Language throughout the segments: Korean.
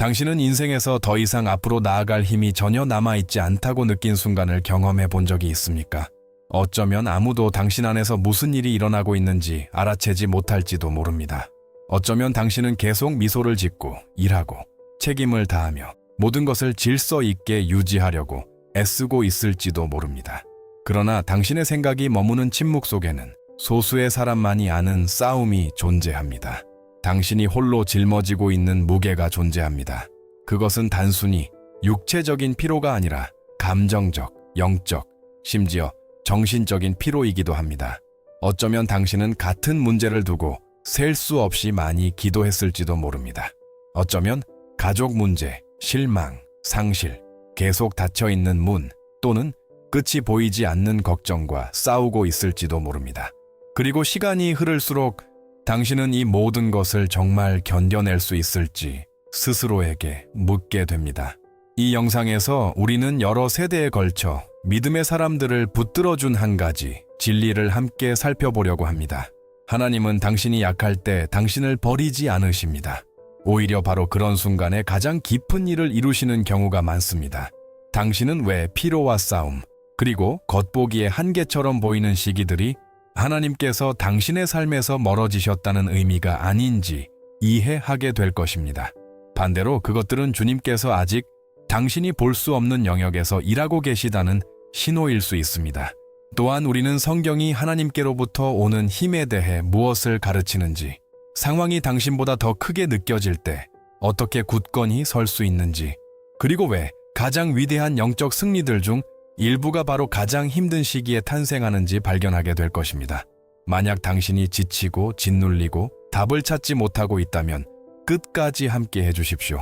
당신은 인생에서 더 이상 앞으로 나아갈 힘이 전혀 남아있지 않다고 느낀 순간을 경험해 본 적이 있습니까? 어쩌면 아무도 당신 안에서 무슨 일이 일어나고 있는지 알아채지 못할지도 모릅니다. 어쩌면 당신은 계속 미소를 짓고 일하고 책임을 다하며 모든 것을 질서 있게 유지하려고 애쓰고 있을지도 모릅니다. 그러나 당신의 생각이 머무는 침묵 속에는 소수의 사람만이 아는 싸움이 존재합니다. 당신이 홀로 짊어지고 있는 무게가 존재합니다. 그것은 단순히 육체적인 피로가 아니라 감정적, 영적, 심지어 정신적인 피로이기도 합니다. 어쩌면 당신은 같은 문제를 두고 셀 수 없이 많이 기도했을지도 모릅니다. 어쩌면 가족 문제, 실망, 상실, 계속 닫혀있는 문 또는 끝이 보이지 않는 걱정과 싸우고 있을지도 모릅니다. 그리고 시간이 흐를수록 당신은 이 모든 것을 정말 견뎌낼 수 있을지 스스로에게 묻게 됩니다. 이 영상에서 우리는 여러 세대에 걸쳐 믿음의 사람들을 붙들어준 한 가지 진리를 함께 살펴보려고 합니다. 하나님은 당신이 약할 때 당신을 버리지 않으십니다. 오히려 바로 그런 순간에 가장 깊은 일을 이루시는 경우가 많습니다. 당신은 왜 피로와 싸움, 그리고 겉보기에 한계처럼 보이는 시기들이 하나님께서 당신의 삶에서 멀어지셨다는 의미가 아닌지 이해하게 될 것입니다. 반대로 그것들은 주님께서 아직 당신이 볼 수 없는 영역에서 일하고 계시다는 신호일 수 있습니다. 또한 우리는 성경이 하나님께로부터 오는 힘에 대해 무엇을 가르치는지, 상황이 당신보다 더 크게 느껴질 때 어떻게 굳건히 설 수 있는지, 그리고 왜 가장 위대한 영적 승리들 중 일부가 바로 가장 힘든 시기에 탄생하는지 발견하게 될 것입니다. 만약 당신이 지치고 짓눌리고 답을 찾지 못하고 있다면 끝까지 함께 해주십시오.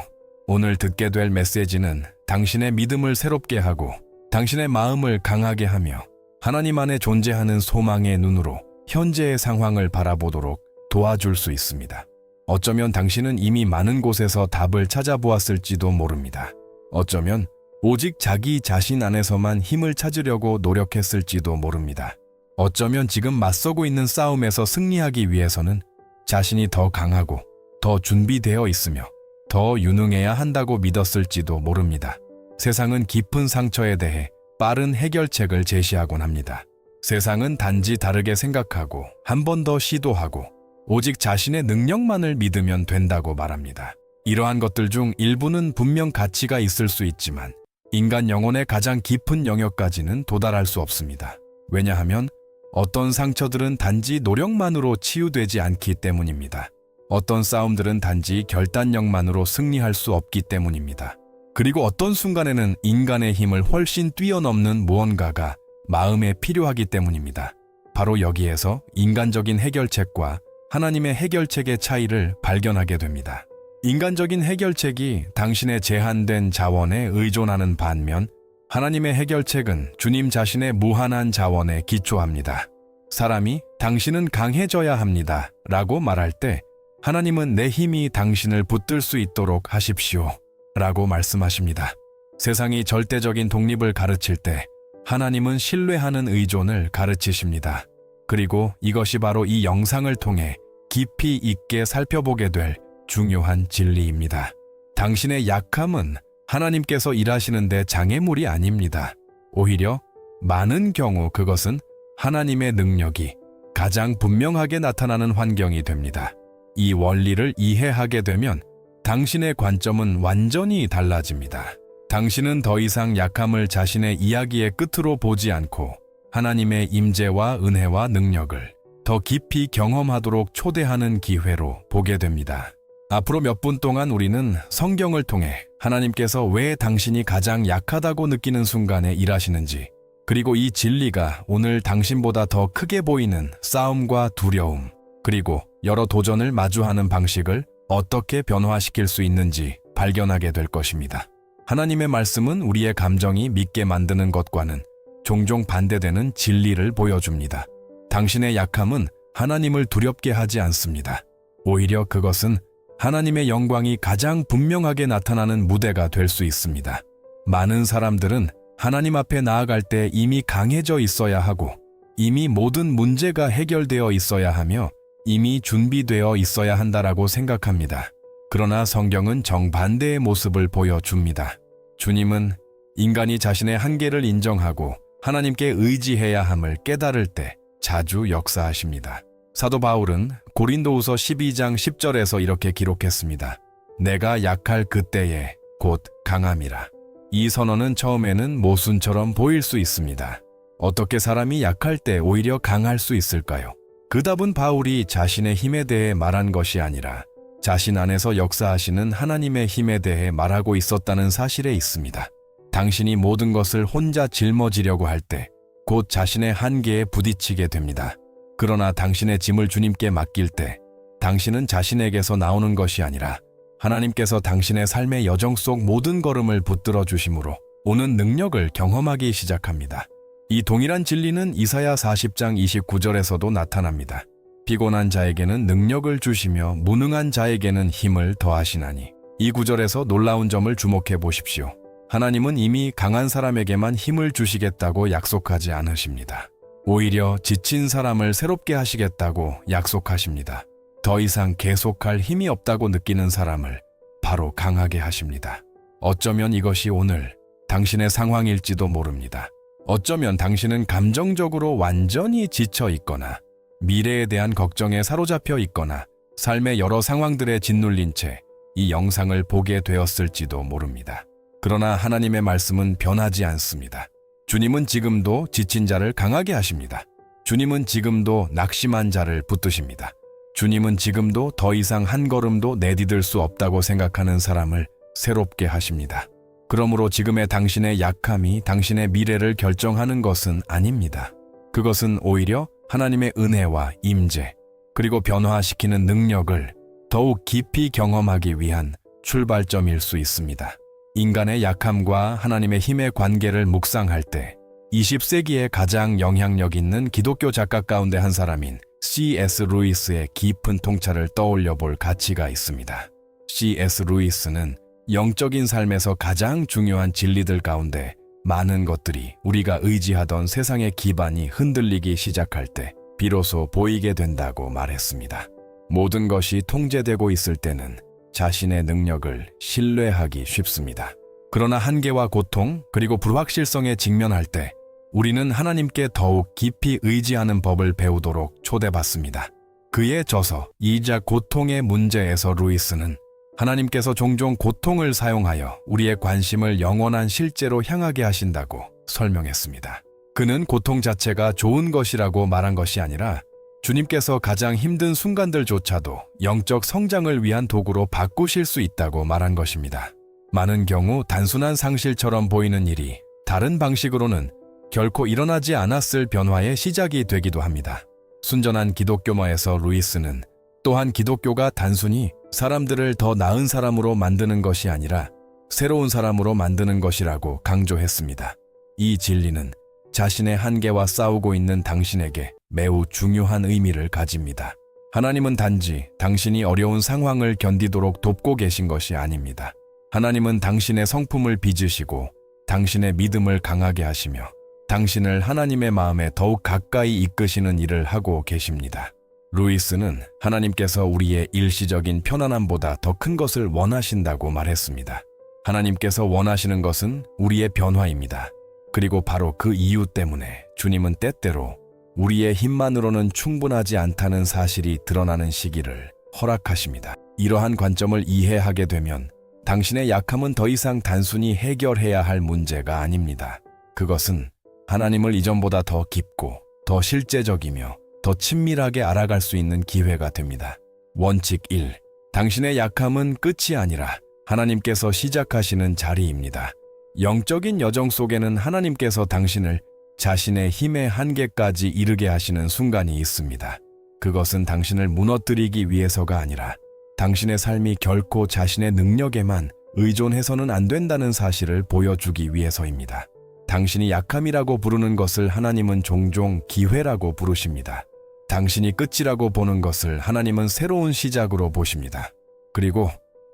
오늘 듣게 될 메시지는 당신의 믿음을 새롭게 하고 당신의 마음을 강하게 하며 하나님 안에 존재하는 소망의 눈으로 현재의 상황을 바라보도록 도와줄 수 있습니다. 어쩌면 당신은 이미 많은 곳에서 답을 찾아보았을지도 모릅니다. 어쩌면 오직 자기 자신 안에서만 힘을 찾으려고 노력했을지도 모릅니다. 어쩌면 지금 맞서고 있는 싸움에서 승리하기 위해서는 자신이 더 강하고 더 준비되어 있으며 더 유능해야 한다고 믿었을지도 모릅니다. 세상은 깊은 상처에 대해 빠른 해결책을 제시하곤 합니다. 세상은 단지 다르게 생각하고 한 번 더 시도하고 오직 자신의 능력만을 믿으면 된다고 말합니다. 이러한 것들 중 일부는 분명 가치가 있을 수 있지만 인간 영혼의 가장 깊은 영역까지는 도달할 수 없습니다. 왜냐하면 어떤 상처들은 단지 노력만으로 치유되지 않기 때문입니다. 어떤 싸움들은 단지 결단력만으로 승리할 수 없기 때문입니다. 그리고 어떤 순간에는 인간의 힘을 훨씬 뛰어넘는 무언가가 마음에 필요하기 때문입니다. 바로 여기에서 인간적인 해결책과 하나님의 해결책의 차이를 발견하게 됩니다. 인간적인 해결책이 당신의 제한된 자원에 의존하는 반면 하나님의 해결책은 주님 자신의 무한한 자원에 기초합니다. 사람이 당신은 강해져야 합니다 라고 말할 때 하나님은 내 힘이 당신을 붙들 수 있도록 하십시오 라고 말씀하십니다. 세상이 절대적인 독립을 가르칠 때 하나님은 신뢰하는 의존을 가르치십니다. 그리고 이것이 바로 이 영상을 통해 깊이 있게 살펴보게 될 중요한 진리입니다. 당신의 약함은 하나님께서 일하시는데 장애물이 아닙니다. 오히려 많은 경우 그것은 하나님의 능력이 가장 분명하게 나타나는 환경이 됩니다. 이 원리를 이해하게 되면 당신의 관점은 완전히 달라집니다. 당신은 더 이상 약함을 자신의 이야기의 끝으로 보지 않고 하나님의 임재와 은혜와 능력을 더 깊이 경험하도록 초대하는 기회로 보게 됩니다. 앞으로 몇 분 동안 우리는 성경을 통해 하나님께서 왜 당신이 가장 약하다고 느끼는 순간에 일하시는지, 그리고 이 진리가 오늘 당신보다 더 크게 보이는 싸움과 두려움, 그리고 여러 도전을 마주하는 방식을 어떻게 변화시킬 수 있는지 발견하게 될 것입니다. 하나님의 말씀은 우리의 감정이 믿게 만드는 것과는 종종 반대되는 진리를 보여줍니다. 당신의 약함은 하나님을 두렵게 하지 않습니다. 오히려 그것은 하나님의 영광이 가장 분명하게 나타나는 무대가 될 수 있습니다. 많은 사람들은 하나님 앞에 나아갈 때 이미 강해져 있어야 하고 이미 모든 문제가 해결되어 있어야 하며 이미 준비되어 있어야 한다라고 생각합니다. 그러나 성경은 정반대의 모습을 보여줍니다. 주님은 인간이 자신의 한계를 인정하고 하나님께 의지해야 함을 깨달을 때 자주 역사하십니다. 사도 바울은 고린도후서 12장 10절에서 이렇게 기록했습니다. 내가 약할 그때에 곧 강함이라. 이 선언은 처음에는 모순처럼 보일 수 있습니다. 어떻게 사람이 약할 때 오히려 강할 수 있을까요? 그 답은 바울이 자신의 힘에 대해 말한 것이 아니라 자신 안에서 역사하시는 하나님의 힘에 대해 말하고 있었다는 사실에 있습니다. 당신이 모든 것을 혼자 짊어지려고 할 때 곧 자신의 한계에 부딪히게 됩니다. 그러나 당신의 짐을 주님께 맡길 때 당신은 자신에게서 나오는 것이 아니라 하나님께서 당신의 삶의 여정 속 모든 걸음을 붙들어 주심으로 오는 능력을 경험하기 시작합니다. 이 동일한 진리는 이사야 40장 29절에서도 나타납니다. 피곤한 자에게는 능력을 주시며 무능한 자에게는 힘을 더하시나니. 이 구절에서 놀라운 점을 주목해 보십시오. 하나님은 이미 강한 사람에게만 힘을 주시겠다고 약속하지 않으십니다. 오히려 지친 사람을 새롭게 하시겠다고 약속하십니다. 더 이상 계속할 힘이 없다고 느끼는 사람을 바로 강하게 하십니다. 어쩌면 이것이 오늘 당신의 상황일지도 모릅니다. 어쩌면 당신은 감정적으로 완전히 지쳐 있거나 미래에 대한 걱정에 사로잡혀 있거나 삶의 여러 상황들에 짓눌린 채 이 영상을 보게 되었을지도 모릅니다. 그러나 하나님의 말씀은 변하지 않습니다. 주님은 지금도 지친 자를 강하게 하십니다. 주님은 지금도 낙심한 자를 붙드십니다. 주님은 지금도 더 이상 한 걸음도 내디딜 수 없다고 생각하는 사람을 새롭게 하십니다. 그러므로 지금의 당신의 약함이 당신의 미래를 결정하는 것은 아닙니다. 그것은 오히려 하나님의 은혜와 임재, 그리고 변화시키는 능력을 더욱 깊이 경험하기 위한 출발점일 수 있습니다. 인간의 약함과 하나님의 힘의 관계를 묵상할 때 20세기에 가장 영향력 있는 기독교 작가 가운데 한 사람인 C.S. 루이스의 깊은 통찰을 떠올려 볼 가치가 있습니다. C.S. 루이스는 영적인 삶에서 가장 중요한 진리들 가운데 많은 것들이 우리가 의지하던 세상의 기반이 흔들리기 시작할 때 비로소 보이게 된다고 말했습니다. 모든 것이 통제되고 있을 때는 자신의 능력을 신뢰하기 쉽습니다. 그러나 한계와 고통 그리고 불확실성에 직면할 때 우리는 하나님께 더욱 깊이 의지하는 법을 배우도록 초대받습니다. 그의 저서 이자 고통의 문제에서 루이스는 하나님께서 종종 고통을 사용하여 우리의 관심을 영원한 실제로 향하게 하신다고 설명했습니다. 그는 고통 자체가 좋은 것이라고 말한 것이 아니라 주님께서 가장 힘든 순간들조차도 영적 성장을 위한 도구로 바꾸실 수 있다고 말한 것입니다. 많은 경우 단순한 상실처럼 보이는 일이 다른 방식으로는 결코 일어나지 않았을 변화의 시작이 되기도 합니다. 순전한 기독교머에서 루이스는 또한 기독교가 단순히 사람들을 더 나은 사람으로 만드는 것이 아니라 새로운 사람으로 만드는 것이라고 강조했습니다. 이 진리는 자신의 한계와 싸우고 있는 당신에게 매우 중요한 의미를 가집니다. 하나님은 단지 당신이 어려운 상황을 견디도록 돕고 계신 것이 아닙니다. 하나님은 당신의 성품을 빚으시고 당신의 믿음을 강하게 하시며 당신을 하나님의 마음에 더욱 가까이 이끄시는 일을 하고 계십니다. 루이스는 하나님께서 우리의 일시적인 편안함보다 더 큰 것을 원하신다고 말했습니다. 하나님께서 원하시는 것은 우리의 변화입니다. 그리고 바로 그 이유 때문에 주님은 때때로 우리의 힘만으로는 충분하지 않다는 사실이 드러나는 시기를 허락하십니다. 이러한 관점을 이해하게 되면 당신의 약함은 더 이상 단순히 해결해야 할 문제가 아닙니다. 그것은 하나님을 이전보다 더 깊고 더 실제적이며 더 친밀하게 알아갈 수 있는 기회가 됩니다. 원칙 1. 당신의 약함은 끝이 아니라 하나님께서 시작하시는 자리입니다. 영적인 여정 속에는 하나님께서 당신을 자신의 힘의 한계까지 이르게 하시는 순간이 있습니다. 그것은 당신을 무너뜨리기 위해서가 아니라 당신의 삶이 결코 자신의 능력에만 의존해서는 안 된다는 사실을 보여주기 위해서입니다. 당신이 약함이라고 부르는 것을 하나님은 종종 기회라고 부르십니다. 당신이 끝이라고 보는 것을 하나님은 새로운 시작으로 보십니다. 그리고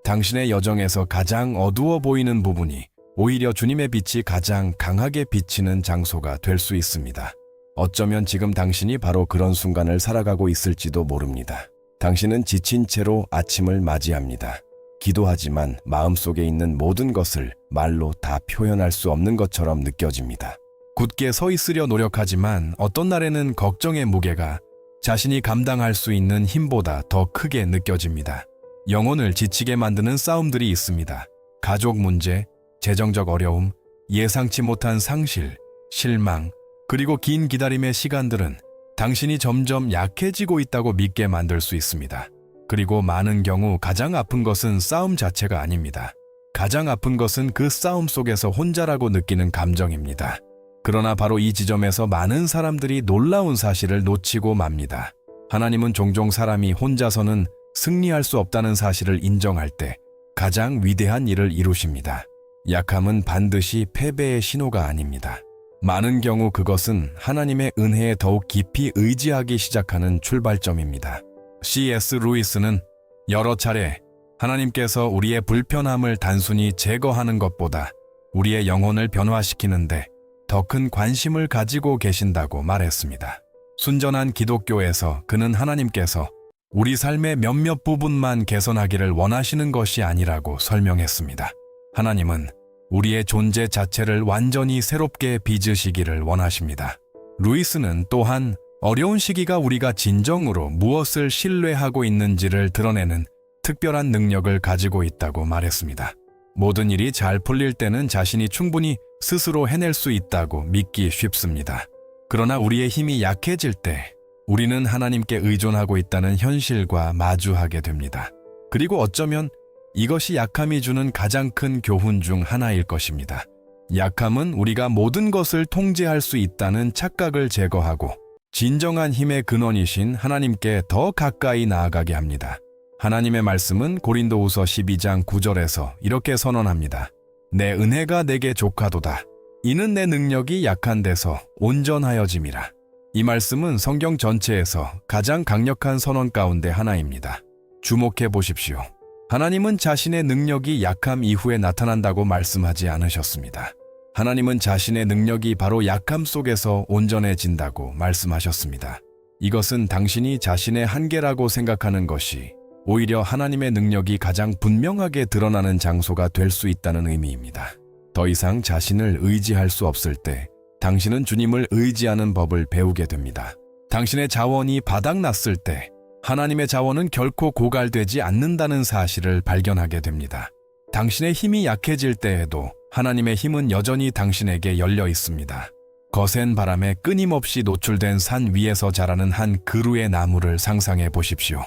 당신의 여정에서 가장 어두워 보이는 부분이 오히려 주님의 빛이 가장 강하게 비치는 장소가 될 수 있습니다. 어쩌면 지금 당신이 바로 그런 순간을 살아가고 있을지도 모릅니다. 당신은 지친 채로 아침을 맞이합니다. 기도하지만 마음속에 있는 모든 것을 말로 다 표현할 수 없는 것처럼 느껴집니다. 굳게 서 있으려 노력하지만 어떤 날에는 걱정의 무게가 자신이 감당할 수 있는 힘보다 더 크게 느껴집니다. 영혼을 지치게 만드는 싸움들이 있습니다. 가족 문제, 재정적 어려움, 예상치 못한 상실, 실망, 그리고 긴 기다림의 시간들은 당신이 점점 약해지고 있다고 믿게 만들 수 있습니다. 그리고 많은 경우 가장 아픈 것은 싸움 자체가 아닙니다. 가장 아픈 것은 그 싸움 속에서 혼자라고 느끼는 감정입니다. 그러나 바로 이 지점에서 많은 사람들이 놀라운 사실을 놓치고 맙니다. 하나님은 종종 사람이 혼자서는 승리할 수 없다는 사실을 인정할 때 가장 위대한 일을 이루십니다. 약함은 반드시 패배의 신호가 아닙니다. 많은 경우 그것은 하나님의 은혜에 더욱 깊이 의지하기 시작하는 출발점입니다. C.S. 루이스는 여러 차례 하나님께서 우리의 불편함을 단순히 제거하는 것보다 우리의 영혼을 변화시키는데 더 큰 관심을 가지고 계신다고 말했습니다. 순전한 기독교에서 그는 하나님께서 우리 삶의 몇몇 부분만 개선하기를 원하시는 것이 아니라고 설명했습니다. 하나님은 우리의 존재 자체를 완전히 새롭게 빚으시기를 원하십니다. 루이스는 또한 어려운 시기가 우리가 진정으로 무엇을 신뢰하고 있는지를 드러내는 특별한 능력을 가지고 있다고 말했습니다. 모든 일이 잘 풀릴 때는 자신이 충분히 스스로 해낼 수 있다고 믿기 쉽습니다. 그러나 우리의 힘이 약해질 때 우리는 하나님께 의존하고 있다는 현실과 마주하게 됩니다. 그리고 어쩌면 이것이 약함이 주는 가장 큰 교훈 중 하나일 것입니다. 약함은 우리가 모든 것을 통제할 수 있다는 착각을 제거하고 진정한 힘의 근원이신 하나님께 더 가까이 나아가게 합니다. 하나님의 말씀은 고린도후서 12장 9절에서 이렇게 선언합니다. 내 은혜가 내게 족하도다. 이는 내 능력이 약한 데서 온전하여짐이라. 이 말씀은 성경 전체에서 가장 강력한 선언 가운데 하나입니다. 주목해 보십시오. 하나님은 자신의 능력이 약함 이후에 나타난다고 말씀하지 않으셨습니다. 하나님은 자신의 능력이 바로 약함 속에서 온전해진다고 말씀하셨습니다. 이것은 당신이 자신의 한계라고 생각하는 것이 오히려 하나님의 능력이 가장 분명하게 드러나는 장소가 될 수 있다는 의미입니다. 더 이상 자신을 의지할 수 없을 때 당신은 주님을 의지하는 법을 배우게 됩니다. 당신의 자원이 바닥났을 때 하나님의 자원은 결코 고갈되지 않는다는 사실을 발견하게 됩니다. 당신의 힘이 약해질 때에도 하나님의 힘은 여전히 당신에게 열려 있습니다. 거센 바람에 끊임없이 노출된 산 위에서 자라는 한 그루의 나무를 상상해 보십시오.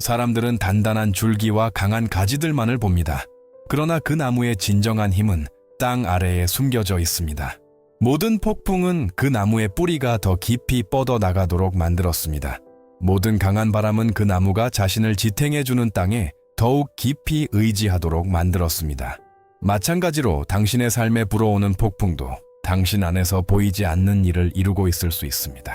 사람들은 단단한 줄기와 강한 가지들만을 봅니다. 그러나 그 나무의 진정한 힘은 땅 아래에 숨겨져 있습니다. 모든 폭풍은 그 나무의 뿌리가 더 깊이 뻗어나가도록 만들었습니다. 모든 강한 바람은 그 나무가 자신을 지탱해주는 땅에 더욱 깊이 의지하도록 만들었습니다. 마찬가지로 당신의 삶에 불어오는 폭풍도 당신 안에서 보이지 않는 일을 이루고 있을 수 있습니다.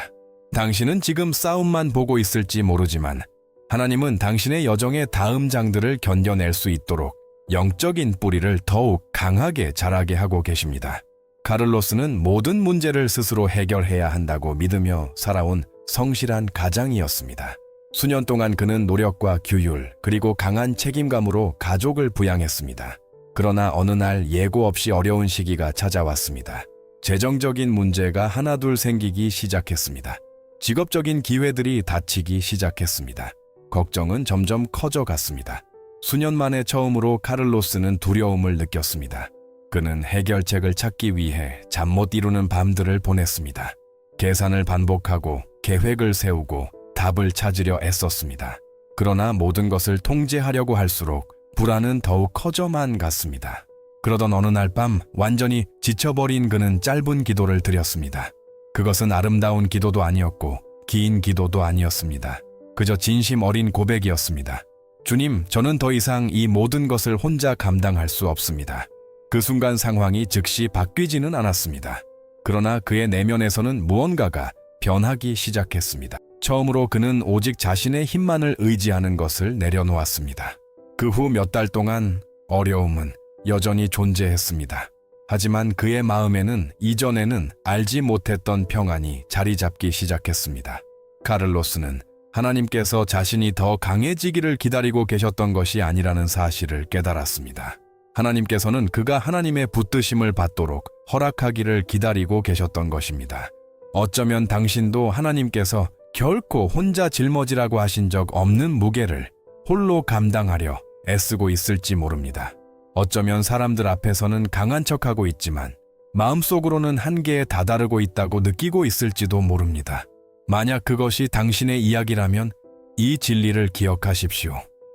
당신은 지금 싸움만 보고 있을지 모르지만 하나님은 당신의 여정의 다음 장들을 견뎌낼 수 있도록 영적인 뿌리를 더욱 강하게 자라게 하고 계십니다. 카를로스는 모든 문제를 스스로 해결해야 한다고 믿으며 살아온 성실한 가장이었습니다. 수년 동안 그는 노력과 규율 그리고 강한 책임감으로 가족을 부양했습니다. 그러나 어느 날 예고 없이 어려운 시기가 찾아왔습니다. 재정적인 문제가 하나둘 생기기 시작했습니다. 직업적인 기회들이 닫히기 시작했습니다. 걱정은 점점 커져갔습니다. 수년 만에 처음으로 카를로스는 두려움을 느꼈습니다. 그는 해결책을 찾기 위해 잠 못 이루는 밤들을 보냈습니다. 계산을 반복하고 계획을 세우고 답을 찾으려 애썼습니다. 그러나 모든 것을 통제하려고 할수록 불안은 더욱 커져만 갔습니다. 그러던 어느 날 밤 완전히 지쳐버린 그는 짧은 기도를 드렸습니다. 그것은 아름다운 기도도 아니었고 긴 기도도 아니었습니다. 그저 진심 어린 고백이었습니다. 주님, 저는 더 이상 이 모든 것을 혼자 감당할 수 없습니다. 그 순간 상황이 즉시 바뀌지는 않았습니다. 그러나 그의 내면에서는 무언가가 변하기 시작했습니다. 처음으로 그는 오직 자신의 힘만을 의지하는 것을 내려놓았습니다. 그 후 몇 달 동안 어려움은 여전히 존재했습니다. 하지만 그의 마음에는 이전에는 알지 못했던 평안이 자리 잡기 시작했습니다. 카를로스는 하나님께서 자신이 더 강해지기를 기다리고 계셨던 것이 아니라는 사실을 깨달았습니다. 하나님께서는 그가 하나님의 붙드심을 받도록 허락하기를 기다리고 계셨던 것입니다. 어쩌면 당신도 하나님께서 결코 혼자 짊어지라고 하신 적 없는 무게를 홀로 감당하려 애쓰고 있을지 모릅니다. 어쩌면 사람들 앞에서는 강한 척하고 있지만 마음속으로는 한계에 다다르고 있다고 느끼고 있을지도 모릅니다. 만약 그것이 당신의 이야기라면 이 진리를 기억하십시오.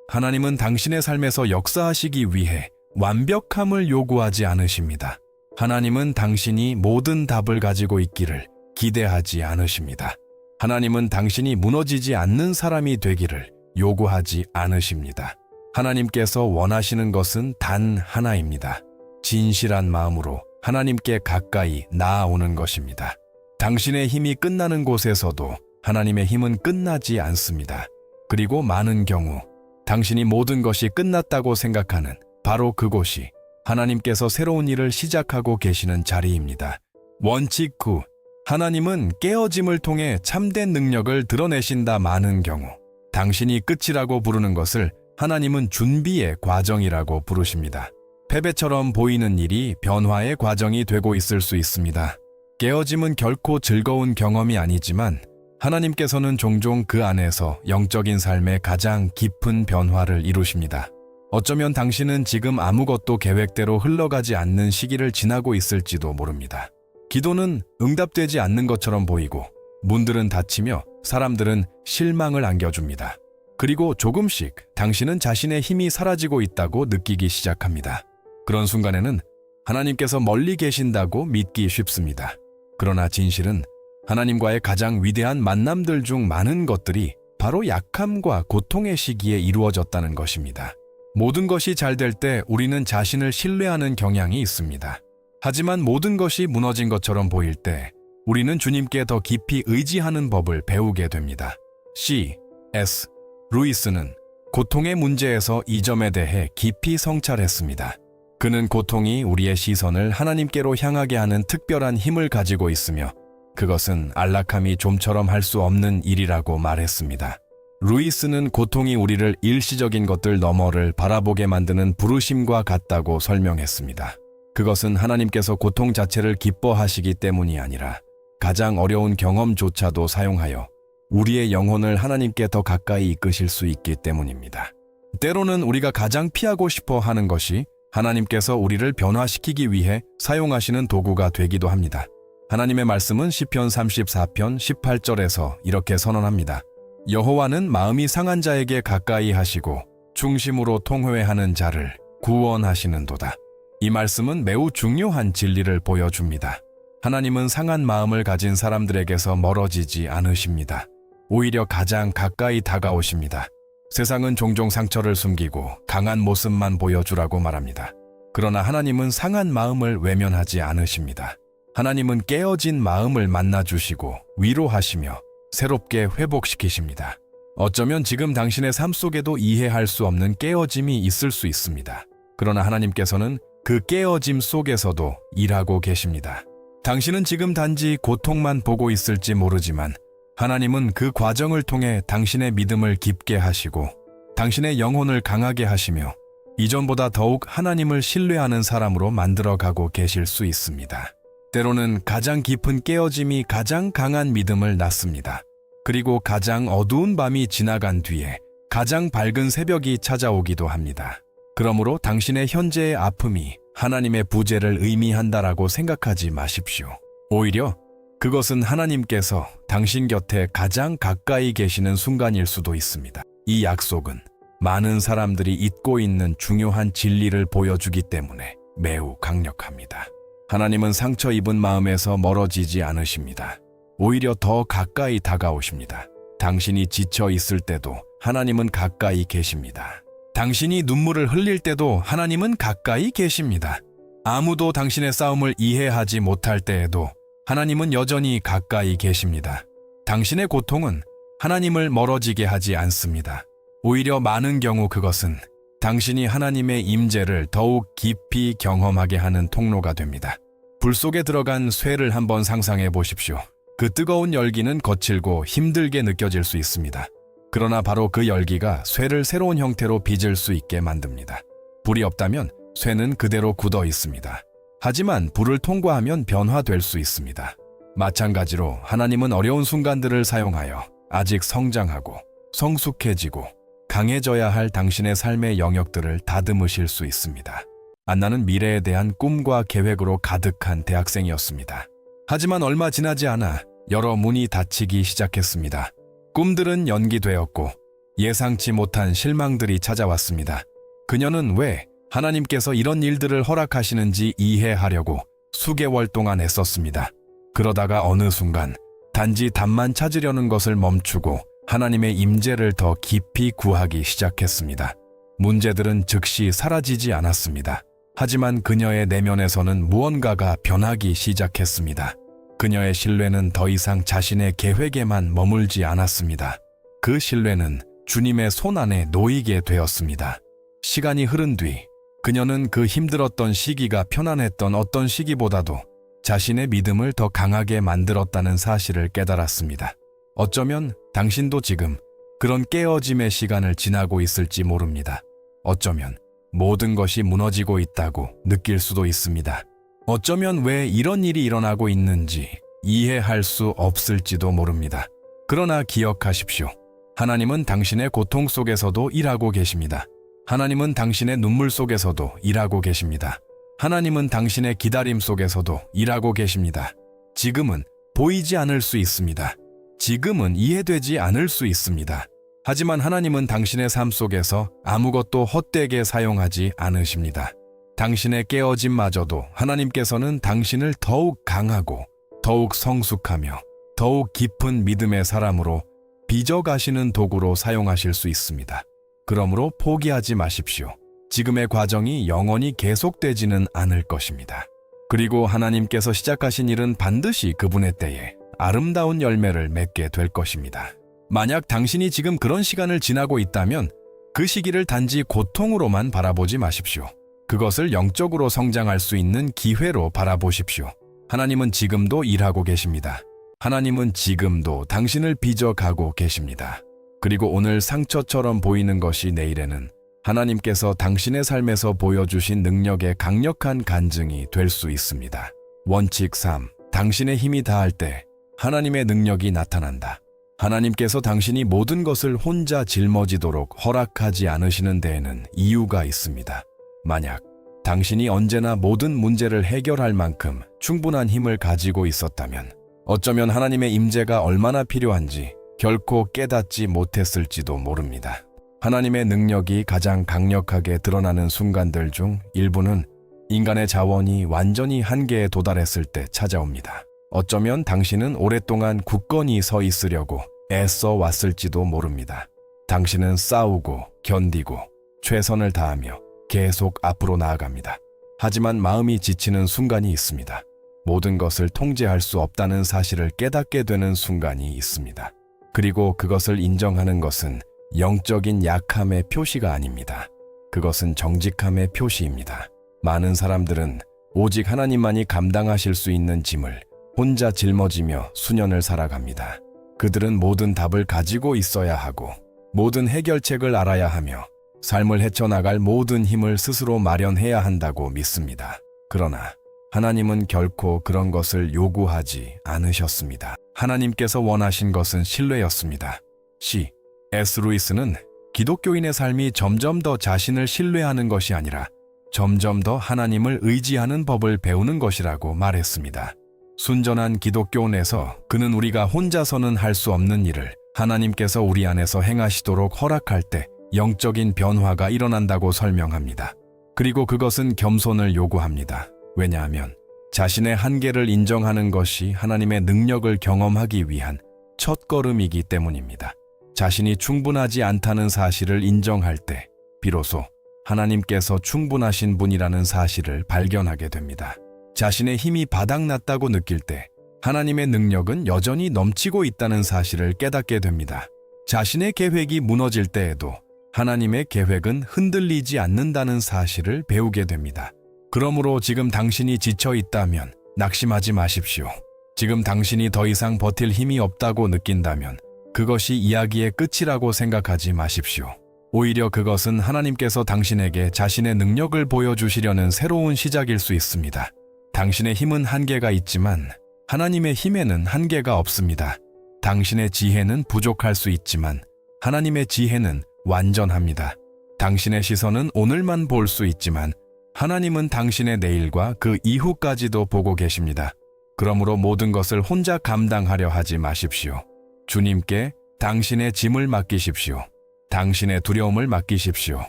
하나님은 당신의 삶에서 역사하시기 위해 완벽함을 요구하지 않으십니다. 하나님은 당신이 모든 답을 가지고 있기를 기대하지 않으십니다. 하나님은 당신이 무너지지 않는 사람이 되기를 요구하지 않으십니다. 하나님께서 원하시는 것은 단 하나입니다. 진실한 마음으로 하나님께 가까이 나아오는 것입니다. 당신의 힘이 끝나는 곳에서도 하나님의 힘은 끝나지 않습니다. 그리고 많은 경우 당신이 모든 것이 끝났다고 생각하는 바로 그곳이 하나님께서 새로운 일을 시작하고 계시는 자리입니다. 원칙 9. 하나님은 깨어짐을 통해 참된 능력을 드러내신다. 많은 경우 당신이 끝이라고 부르는 것을 하나님은 준비의 과정이라고 부르십니다. 패배처럼 보이는 일이 변화의 과정이 되고 있을 수 있습니다. 깨어짐은 결코 즐거운 경험이 아니지만 하나님께서는 종종 그 안에서 영적인 삶의 가장 깊은 변화를 이루십니다. 어쩌면 당신은 지금 아무것도 계획대로 흘러가지 않는 시기를 지나고 있을지도 모릅니다. 기도는 응답되지 않는 것처럼 보이고 문들은 닫히며 사람들은 실망을 안겨줍니다. 그리고 조금씩 당신은 자신의 힘이 사라지고 있다고 느끼기 시작합니다. 그런 순간에는 하나님께서 멀리 계신다고 믿기 쉽습니다. 그러나 진실은 하나님과의 가장 위대한 만남들 중 많은 것들이 바로 약함과 고통의 시기에 이루어졌다는 것입니다. 모든 것이 잘 될 때 우리는 자신을 신뢰하는 경향이 있습니다. 하지만 모든 것이 무너진 것처럼 보일 때 우리는 주님께 더 깊이 의지하는 법을 배우게 됩니다. C.S. 루이스는 고통의 문제에서 이 점에 대해 깊이 성찰했습니다. 그는 고통이 우리의 시선을 하나님께로 향하게 하는 특별한 힘을 가지고 있으며 그것은 안락함이 좀처럼 할 수 없는 일이라고 말했습니다. 루이스는 고통이 우리를 일시적인 것들 너머를 바라보게 만드는 부르심과 같다고 설명했습니다. 그것은 하나님께서 고통 자체를 기뻐하시기 때문이 아니라 가장 어려운 경험조차도 사용하여 우리의 영혼을 하나님께 더 가까이 이끄실 수 있기 때문입니다. 때로는 우리가 가장 피하고 싶어 하는 것이 하나님께서 우리를 변화시키기 위해 사용하시는 도구가 되기도 합니다. 하나님의 말씀은 시편 34편 18절에서 이렇게 선언합니다. 여호와는 마음이 상한 자에게 가까이 하시고 중심으로 통회하는 자를 구원하시는도다. 이 말씀은 매우 중요한 진리를 보여줍니다. 하나님은 상한 마음을 가진 사람들에게서 멀어지지 않으십니다. 오히려 가장 가까이 다가오십니다. 세상은 종종 상처를 숨기고 강한 모습만 보여주라고 말합니다. 그러나 하나님은 상한 마음을 외면하지 않으십니다. 하나님은 깨어진 마음을 만나주시고 위로하시며 새롭게 회복시키십니다. 어쩌면 지금 당신의 삶 속에도 이해할 수 없는 깨어짐이 있을 수 있습니다. 그러나 하나님께서는 그 깨어짐 속에서도 일하고 계십니다. 당신은 지금 단지 고통만 보고 있을지 모르지만 하나님은 그 과정을 통해 당신의 믿음을 깊게 하시고 당신의 영혼을 강하게 하시며 이전보다 더욱 하나님을 신뢰하는 사람으로 만들어가고 계실 수 있습니다. 때로는 가장 깊은 깨어짐이 가장 강한 믿음을 낳습니다. 그리고 가장 어두운 밤이 지나간 뒤에 가장 밝은 새벽이 찾아오기도 합니다. 그러므로 당신의 현재의 아픔이 하나님의 부재를 의미한다라고 생각하지 마십시오. 오히려 그것은 하나님께서 당신 곁에 가장 가까이 계시는 순간일 수도 있습니다. 이 약속은 많은 사람들이 잊고 있는 중요한 진리를 보여주기 때문에 매우 강력합니다. 하나님은 상처 입은 마음에서 멀어지지 않으십니다. 오히려 더 가까이 다가오십니다. 당신이 지쳐 있을 때도 하나님은 가까이 계십니다. 당신이 눈물을 흘릴 때도 하나님은 가까이 계십니다. 아무도 당신의 싸움을 이해하지 못할 때에도 하나님은 여전히 가까이 계십니다. 당신의 고통은 하나님을 멀어지게 하지 않습니다. 오히려 많은 경우 그것은 당신이 하나님의 임재를 더욱 깊이 경험하게 하는 통로가 됩니다. 불 속에 들어간 쇠를 한번 상상해 보십시오. 그 뜨거운 열기는 거칠고 힘들게 느껴질 수 있습니다. 그러나 바로 그 열기가 쇠를 새로운 형태로 빚을 수 있게 만듭니다. 불이 없다면 쇠는 그대로 굳어 있습니다. 하지만 불을 통과하면 변화될 수 있습니다. 마찬가지로 하나님은 어려운 순간들을 사용하여 아직 성장하고 성숙해지고 강해져야 할 당신의 삶의 영역들을 다듬으실 수 있습니다. 안나는 미래에 대한 꿈과 계획으로 가득한 대학생이었습니다. 하지만 얼마 지나지 않아 여러 문이 닫히기 시작했습니다. 꿈들은 연기되었고 예상치 못한 실망들이 찾아왔습니다. 그녀는 왜 하나님께서 이런 일들을 허락하시는지 이해하려고 수개월 동안 애썼습니다. 그러다가 어느 순간 단지 답만 찾으려는 것을 멈추고 하나님의 임재를 더 깊이 구하기 시작했습니다. 문제들은 즉시 사라지지 않았습니다. 하지만 그녀의 내면에서는 무언가가 변하기 시작했습니다. 그녀의 신뢰는 더 이상 자신의 계획에만 머물지 않았습니다. 그 신뢰는 주님의 손 안에 놓이게 되었습니다. 시간이 흐른 뒤 그녀는 그 힘들었던 시기가 편안했던 어떤 시기보다도 자신의 믿음을 더 강하게 만들었다는 사실을 깨달았습니다. 어쩌면 당신도 지금 그런 깨어짐의 시간을 지나고 있을지 모릅니다. 어쩌면 모든 것이 무너지고 있다고 느낄 수도 있습니다. 어쩌면 왜 이런 일이 일어나고 있는지 이해할 수 없을지도 모릅니다. 그러나 기억하십시오. 하나님은 당신의 고통 속에서도 일하고 계십니다. 하나님은 당신의 눈물 속에서도 일하고 계십니다. 하나님은 당신의 기다림 속에서도 일하고 계십니다. 지금은 보이지 않을 수 있습니다. 지금은 이해되지 않을 수 있습니다. 하지만 하나님은 당신의 삶 속에서 아무것도 헛되게 사용하지 않으십니다. 당신의 깨어짐마저도 하나님께서는 당신을 더욱 강하고 더욱 성숙하며 더욱 깊은 믿음의 사람으로 빚어가시는 도구로 사용하실 수 있습니다. 그러므로 포기하지 마십시오. 지금의 과정이 영원히 계속되지는 않을 것입니다. 그리고 하나님께서 시작하신 일은 반드시 그분의 때에 아름다운 열매를 맺게 될 것입니다. 만약 당신이 지금 그런 시간을 지나고 있다면 그 시기를 단지 고통으로만 바라보지 마십시오. 그것을 영적으로 성장할 수 있는 기회로 바라보십시오. 하나님은 지금도 일하고 계십니다. 하나님은 지금도 당신을 빚어가고 계십니다. 그리고 오늘 상처처럼 보이는 것이 내일에는 하나님께서 당신의 삶에서 보여주신 능력의 강력한 간증이 될 수 있습니다. 원칙 3. 당신의 힘이 다할 때 하나님의 능력이 나타난다. 하나님께서 당신이 모든 것을 혼자 짊어지도록 허락하지 않으시는 데에는 이유가 있습니다. 만약 당신이 언제나 모든 문제를 해결할 만큼 충분한 힘을 가지고 있었다면 어쩌면 하나님의 임재가 얼마나 필요한지 결코 깨닫지 못했을지도 모릅니다. 하나님의 능력이 가장 강력하게 드러나는 순간들 중 일부는 인간의 자원이 완전히 한계에 도달했을 때 찾아옵니다. 어쩌면 당신은 오랫동안 굳건히 서 있으려고 애써 왔을지도 모릅니다. 당신은 싸우고 견디고 최선을 다하며 계속 앞으로 나아갑니다. 하지만 마음이 지치는 순간이 있습니다. 모든 것을 통제할 수 없다는 사실을 깨닫게 되는 순간이 있습니다. 그리고 그것을 인정하는 것은 영적인 약함의 표시가 아닙니다. 그것은 정직함의 표시입니다. 많은 사람들은 오직 하나님만이 감당하실 수 있는 짐을 혼자 짊어지며 수년을 살아갑니다. 그들은 모든 답을 가지고 있어야 하고 모든 해결책을 알아야 하며 삶을 헤쳐나갈 모든 힘을 스스로 마련해야 한다고 믿습니다. 그러나 하나님은 결코 그런 것을 요구하지 않으셨습니다. 하나님께서 원하신 것은 신뢰였습니다. C.S. 루이스는 기독교인의 삶이 점점 더 자신을 신뢰하는 것이 아니라 점점 더 하나님을 의지하는 법을 배우는 것이라고 말했습니다. 순전한 기독교인에서 그는 우리가 혼자서는 할 수 없는 일을 하나님께서 우리 안에서 행하시도록 허락할 때 영적인 변화가 일어난다고 설명합니다. 그리고 그것은 겸손을 요구합니다. 왜냐하면 자신의 한계를 인정하는 것이 하나님의 능력을 경험하기 위한 첫걸음이기 때문입니다. 자신이 충분하지 않다는 사실을 인정할 때 비로소 하나님께서 충분하신 분이라는 사실을 발견하게 됩니다. 자신의 힘이 바닥났다고 느낄 때 하나님의 능력은 여전히 넘치고 있다는 사실을 깨닫게 됩니다. 자신의 계획이 무너질 때에도 하나님의 계획은 흔들리지 않는다는 사실을 배우게 됩니다. 그러므로 지금 당신이 지쳐 있다면 낙심하지 마십시오. 지금 당신이 더 이상 버틸 힘이 없다고 느낀다면 그것이 이야기의 끝이라고 생각하지 마십시오. 오히려 그것은 하나님께서 당신에게 자신의 능력을 보여주시려는 새로운 시작일 수 있습니다. 당신의 힘은 한계가 있지만 하나님의 힘에는 한계가 없습니다. 당신의 지혜는 부족할 수 있지만 하나님의 지혜는 완전합니다. 당신의 시선은 오늘만 볼 수 있지만 하나님은 당신의 내일과 그 이후까지도 보고 계십니다. 그러므로 모든 것을 혼자 감당하려 하지 마십시오. 주님께 당신의 짐을 맡기십시오. 당신의 두려움을 맡기십시오.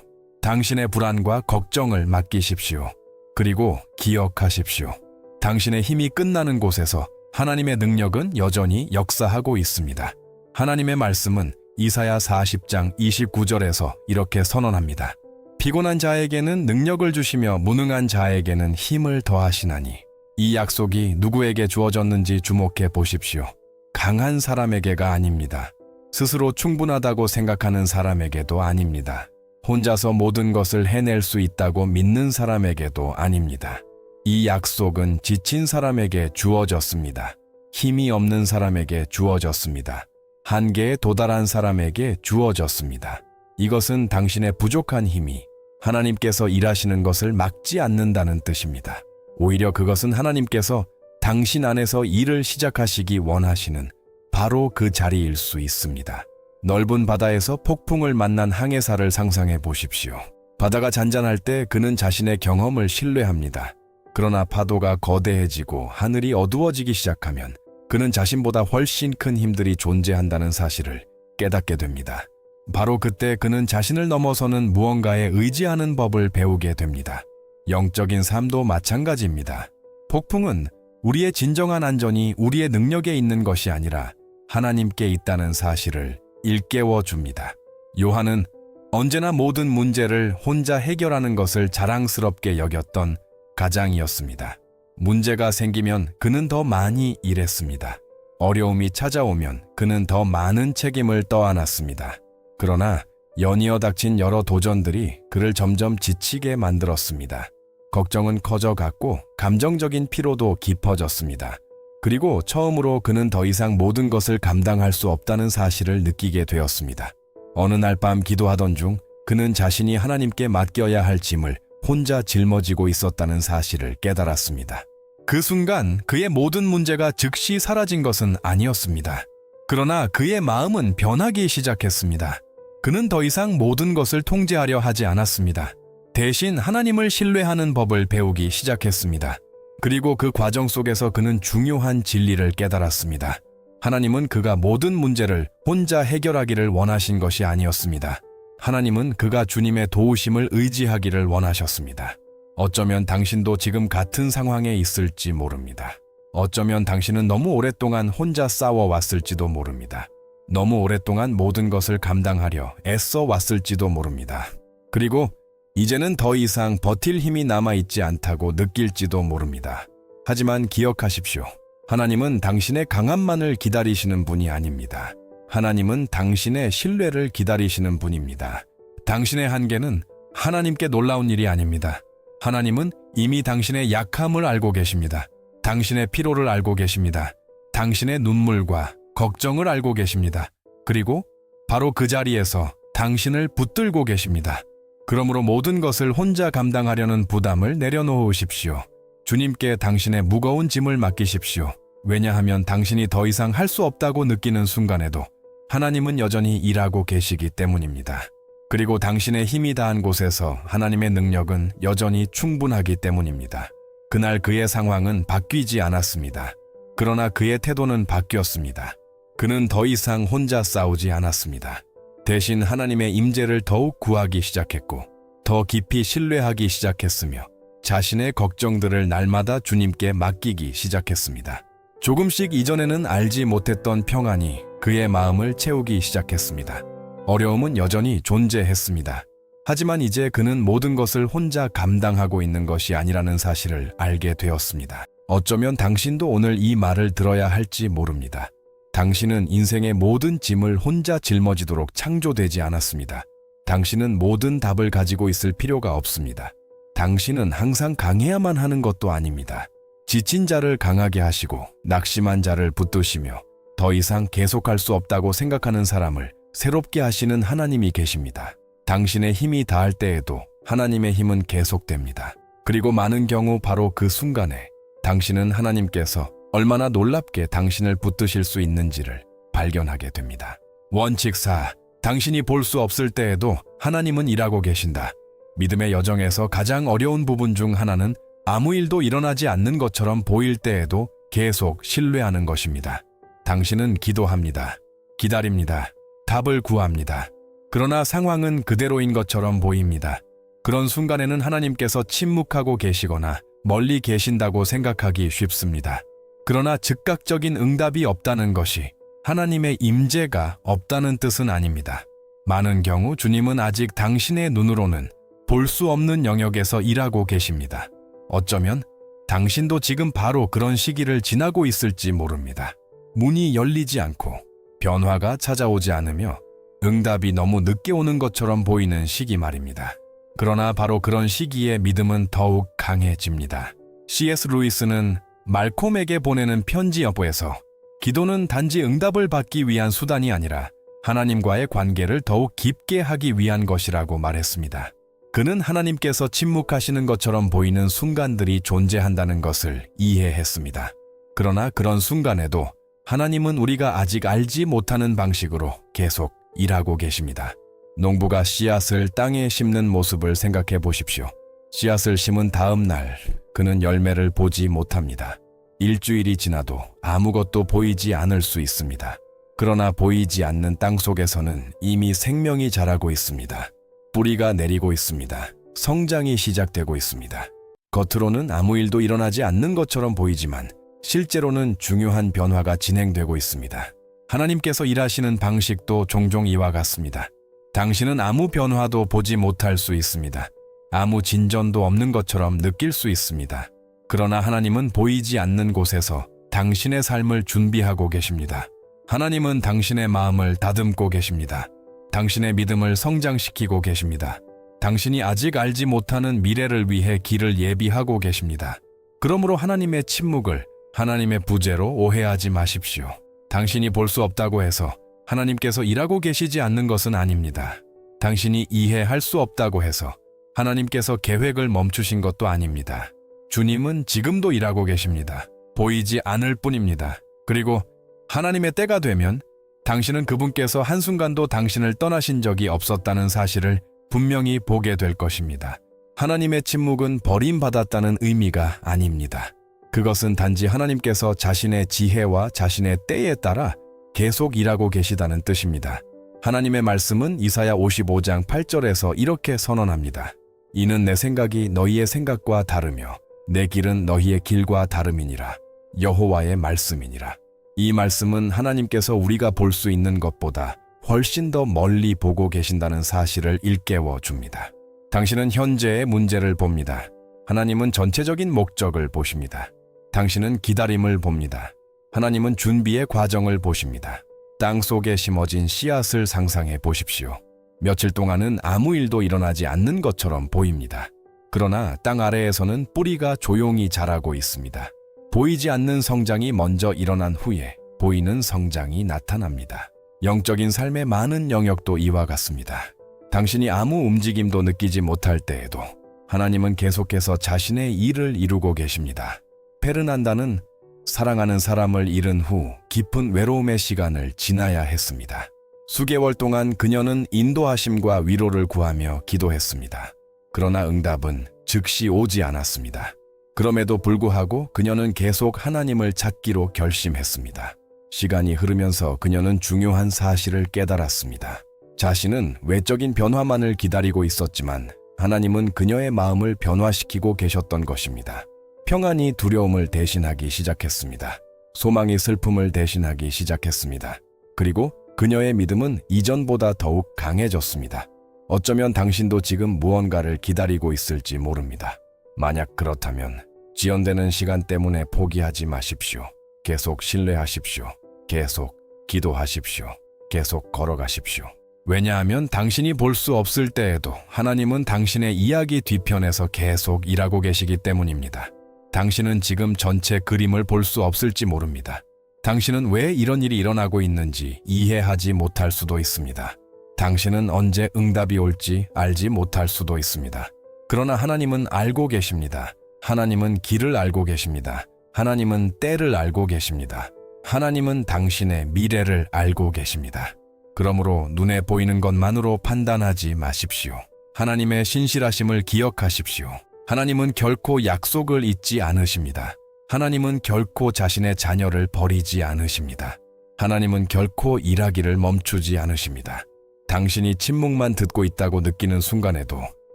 당신의 불안과 걱정을 맡기십시오. 그리고 기억하십시오. 당신의 힘이 끝나는 곳에서 하나님의 능력은 여전히 역사하고 있습니다. 하나님의 말씀은 이사야 40장 29절에서 이렇게 선언합니다. 피곤한 자에게는 능력을 주시며 무능한 자에게는 힘을 더하시나니. 이 약속이 누구에게 주어졌는지 주목해 보십시오. 강한 사람에게가 아닙니다. 스스로 충분하다고 생각하는 사람에게도 아닙니다. 혼자서 모든 것을 해낼 수 있다고 믿는 사람에게도 아닙니다. 이 약속은 지친 사람에게 주어졌습니다. 힘이 없는 사람에게 주어졌습니다. 한계에 도달한 사람에게 주어졌습니다. 이것은 당신의 부족한 힘이 하나님께서 일하시는 것을 막지 않는다는 뜻입니다. 오히려 그것은 하나님께서 당신 안에서 일을 시작하시기 원하시는 바로 그 자리일 수 있습니다. 넓은 바다에서 폭풍을 만난 항해사를 상상해 보십시오. 바다가 잔잔할 때 그는 자신의 경험을 신뢰합니다. 그러나 파도가 거대해지고 하늘이 어두워지기 시작하면 그는 자신보다 훨씬 큰 힘들이 존재한다는 사실을 깨닫게 됩니다. 바로 그때 그는 자신을 넘어서는 무언가에 의지하는 법을 배우게 됩니다. 영적인 삶도 마찬가지입니다. 폭풍은 우리의 진정한 안전이 우리의 능력에 있는 것이 아니라 하나님께 있다는 사실을 일깨워 줍니다. 요한은 언제나 모든 문제를 혼자 해결하는 것을 자랑스럽게 여겼던 가장이었습니다. 문제가 생기면 그는 더 많이 일했습니다. 어려움이 찾아오면 그는 더 많은 책임을 떠안았습니다. 그러나 연이어 닥친 여러 도전들이 그를 점점 지치게 만들었습니다. 걱정은 커져갔고 감정적인 피로도 깊어졌습니다. 그리고 처음으로 그는 더 이상 모든 것을 감당할 수 없다는 사실을 느끼게 되었습니다. 어느 날 밤 기도하던 중 그는 자신이 하나님께 맡겨야 할 짐을 혼자 짊어지고 있었다는 사실을 깨달았습니다. 그 순간 그의 모든 문제가 즉시 사라진 것은 아니었습니다. 그러나 그의 마음은 변하기 시작했습니다. 그는 더 이상 모든 것을 통제하려 하지 않았습니다. 대신 하나님을 신뢰하는 법을 배우기 시작했습니다. 그리고 그 과정 속에서 그는 중요한 진리를 깨달았습니다. 하나님은 그가 모든 문제를 혼자 해결하기를 원하신 것이 아니었습니다. 하나님은 그가 주님의 도우심을 의지하기를 원하셨습니다. 어쩌면 당신도 지금 같은 상황에 있을지 모릅니다. 어쩌면 당신은 너무 오랫동안 혼자 싸워왔을지도 모릅니다. 너무 오랫동안 모든 것을 감당하려 애써 왔을지도 모릅니다. 그리고 이제는 더 이상 버틸 힘이 남아있지 않다고 느낄지도 모릅니다. 하지만 기억하십시오. 하나님은 당신의 강함만을 기다리시는 분이 아닙니다. 하나님은 당신의 신뢰를 기다리시는 분입니다. 당신의 한계는 하나님께 놀라운 일이 아닙니다. 하나님은 이미 당신의 약함을 알고 계십니다. 당신의 피로를 알고 계십니다. 당신의 눈물과 걱정을 알고 계십니다. 그리고 바로 그 자리에서 당신을 붙들고 계십니다. 그러므로 모든 것을 혼자 감당하려는 부담을 내려놓으십시오. 주님께 당신의 무거운 짐을 맡기십시오. 왜냐하면 당신이 더 이상 할 수 없다고 느끼는 순간에도 하나님은 여전히 일하고 계시기 때문입니다. 그리고 당신의 힘이 다한 곳에서 하나님의 능력은 여전히 충분하기 때문입니다. 그날 그의 상황은 바뀌지 않았습니다. 그러나 그의 태도는 바뀌었습니다. 그는 더 이상 혼자 싸우지 않았습니다. 대신 하나님의 임재를 더욱 구하기 시작했고 더 깊이 신뢰하기 시작했으며 자신의 걱정들을 날마다 주님께 맡기기 시작했습니다. 조금씩 이전에는 알지 못했던 평안이 그의 마음을 채우기 시작했습니다. 어려움은 여전히 존재했습니다. 하지만 이제 그는 모든 것을 혼자 감당하고 있는 것이 아니라는 사실을 알게 되었습니다. 어쩌면 당신도 오늘 이 말을 들어야 할지 모릅니다. 당신은 인생의 모든 짐을 혼자 짊어지도록 창조되지 않았습니다. 당신은 모든 답을 가지고 있을 필요가 없습니다. 당신은 항상 강해야만 하는 것도 아닙니다. 지친 자를 강하게 하시고 낙심한 자를 붙드시며 더 이상 계속할 수 없다고 생각하는 사람을 새롭게 하시는 하나님이 계십니다. 당신의 힘이 다할 때에도 하나님의 힘은 계속됩니다. 그리고 많은 경우 바로 그 순간에 당신은 하나님께서 얼마나 놀랍게 당신을 붙드실 수 있는지를 발견하게 됩니다. 원칙 4. 당신이 볼 수 없을 때에도 하나님은 일하고 계신다. 믿음의 여정에서 가장 어려운 부분 중 하나는 아무 일도 일어나지 않는 것처럼 보일 때에도 계속 신뢰하는 것입니다. 당신은 기도합니다. 기다립니다. 답을 구합니다. 그러나 상황은 그대로인 것처럼 보입니다. 그런 순간에는 하나님께서 침묵하고 계시거나 멀리 계신다고 생각하기 쉽습니다. 그러나 즉각적인 응답이 없다는 것이 하나님의 임재가 없다는 뜻은 아닙니다. 많은 경우 주님은 아직 당신의 눈으로는 볼 수 없는 영역에서 일하고 계십니다. 어쩌면 당신도 지금 바로 그런 시기를 지나고 있을지 모릅니다. 문이 열리지 않고 변화가 찾아오지 않으며 응답이 너무 늦게 오는 것처럼 보이는 시기 말입니다. 그러나 바로 그런 시기에 믿음은 더욱 강해집니다. C.S. 루이스는 말콤에게 보내는 편지 여부에서 기도는 단지 응답을 받기 위한 수단이 아니라 하나님과의 관계를 더욱 깊게 하기 위한 것이라고 말했습니다. 그는 하나님께서 침묵하시는 것처럼 보이는 순간들이 존재한다는 것을 이해했습니다. 그러나 그런 순간에도 하나님은 우리가 아직 알지 못하는 방식으로 계속 일하고 계십니다. 농부가 씨앗을 땅에 심는 모습을 생각해 보십시오. 씨앗을 심은 다음 날 그는 열매를 보지 못합니다. 일주일이 지나도 아무것도 보이지 않을 수 있습니다. 그러나 보이지 않는 땅 속에서는 이미 생명이 자라고 있습니다. 뿌리가 내리고 있습니다. 성장이 시작되고 있습니다. 겉으로는 아무 일도 일어나지 않는 것처럼 보이지만 실제로는 중요한 변화가 진행되고 있습니다. 하나님께서 일하시는 방식도 종종 이와 같습니다. 당신은 아무 변화도 보지 못할 수 있습니다. 아무 진전도 없는 것처럼 느낄 수 있습니다. 그러나 하나님은 보이지 않는 곳에서 당신의 삶을 준비하고 계십니다. 하나님은 당신의 마음을 다듬고 계십니다. 당신의 믿음을 성장시키고 계십니다. 당신이 아직 알지 못하는 미래를 위해 길을 예비하고 계십니다. 그러므로 하나님의 침묵을 하나님의 부재로 오해하지 마십시오. 당신이 볼 수 없다고 해서 하나님께서 일하고 계시지 않는 것은 아닙니다. 당신이 이해할 수 없다고 해서 하나님께서 계획을 멈추신 것도 아닙니다. 주님은 지금도 일하고 계십니다. 보이지 않을 뿐입니다. 그리고 하나님의 때가 되면 당신은 그분께서 한순간도 당신을 떠나신 적이 없었다는 사실을 분명히 보게 될 것입니다. 하나님의 침묵은 버림받았다는 의미가 아닙니다. 그것은 단지 하나님께서 자신의 지혜와 자신의 때에 따라 계속 일하고 계시다는 뜻입니다. 하나님의 말씀은 이사야 55장 8절에서 이렇게 선언합니다. 이는 내 생각이 너희의 생각과 다르며 내 길은 너희의 길과 다름이니라. 여호와의 말씀이니라. 이 말씀은 하나님께서 우리가 볼 수 있는 것보다 훨씬 더 멀리 보고 계신다는 사실을 일깨워 줍니다. 당신은 현재의 문제를 봅니다. 하나님은 전체적인 목적을 보십니다. 당신은 기다림을 봅니다. 하나님은 준비의 과정을 보십니다. 땅 속에 심어진 씨앗을 상상해 보십시오. 며칠 동안은 아무 일도 일어나지 않는 것처럼 보입니다. 그러나 땅 아래에서는 뿌리가 조용히 자라고 있습니다. 보이지 않는 성장이 먼저 일어난 후에 보이는 성장이 나타납니다. 영적인 삶의 많은 영역도 이와 같습니다. 당신이 아무 움직임도 느끼지 못할 때에도 하나님은 계속해서 자신의 일을 이루고 계십니다. 페르난다는 사랑하는 사람을 잃은 후 깊은 외로움의 시간을 지나야 했습니다. 수개월 동안 그녀는 인도하심과 위로를 구하며 기도했습니다. 그러나 응답은 즉시 오지 않았습니다. 그럼에도 불구하고 그녀는 계속 하나님을 찾기로 결심했습니다. 시간이 흐르면서 그녀는 중요한 사실을 깨달았습니다. 자신은 외적인 변화만을 기다리고 있었지만 하나님은 그녀의 마음을 변화시키고 계셨던 것입니다. 평안이 두려움을 대신하기 시작했습니다. 소망이 슬픔을 대신하기 시작했습니다. 그리고 그녀의 믿음은 이전보다 더욱 강해졌습니다. 어쩌면 당신도 지금 무언가를 기다리고 있을지 모릅니다. 만약 그렇다면 지연되는 시간 때문에 포기하지 마십시오. 계속 신뢰하십시오. 계속 기도하십시오. 계속 걸어가십시오. 왜냐하면 당신이 볼 수 없을 때에도 하나님은 당신의 이야기 뒤편에서 계속 일하고 계시기 때문입니다. 당신은 지금 전체 그림을 볼 수 없을지 모릅니다. 당신은 왜 이런 일이 일어나고 있는지 이해하지 못할 수도 있습니다. 당신은 언제 응답이 올지 알지 못할 수도 있습니다. 그러나 하나님은 알고 계십니다. 하나님은 길을 알고 계십니다. 하나님은 때를 알고 계십니다. 하나님은 당신의 미래를 알고 계십니다. 그러므로 눈에 보이는 것만으로 판단하지 마십시오. 하나님의 신실하심을 기억하십시오. 하나님은 결코 약속을 잊지 않으십니다. 하나님은 결코 자신의 자녀를 버리지 않으십니다. 하나님은 결코 일하기를 멈추지 않으십니다. 당신이 침묵만 듣고 있다고 느끼는 순간에도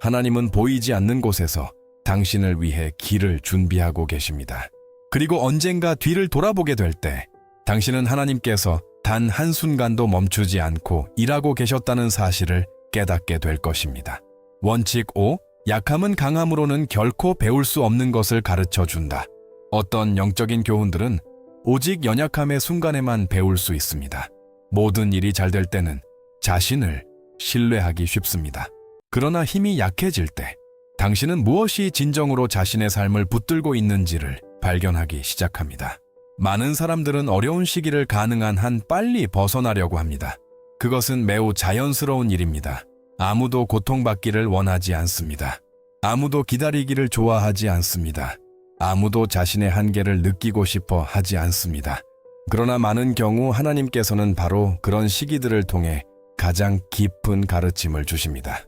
하나님은 보이지 않는 곳에서 당신을 위해 길을 준비하고 계십니다. 그리고 언젠가 뒤를 돌아보게 될 때 당신은 하나님께서 단 한순간도 멈추지 않고 일하고 계셨다는 사실을 깨닫게 될 것입니다. 원칙 5. 약함은 강함으로는 결코 배울 수 없는 것을 가르쳐 준다. 어떤 영적인 교훈들은 오직 연약함의 순간에만 배울 수 있습니다. 모든 일이 잘 될 때는 자신을 신뢰하기 쉽습니다. 그러나 힘이 약해질 때 당신은 무엇이 진정으로 자신의 삶을 붙들고 있는지를 발견하기 시작합니다. 많은 사람들은 어려운 시기를 가능한 한 빨리 벗어나려고 합니다. 그것은 매우 자연스러운 일입니다. 아무도 고통받기를 원하지 않습니다. 아무도 기다리기를 좋아하지 않습니다. 아무도 자신의 한계를 느끼고 싶어 하지 않습니다. 그러나 많은 경우 하나님께서는 바로 그런 시기들을 통해 가장 깊은 가르침을 주십니다.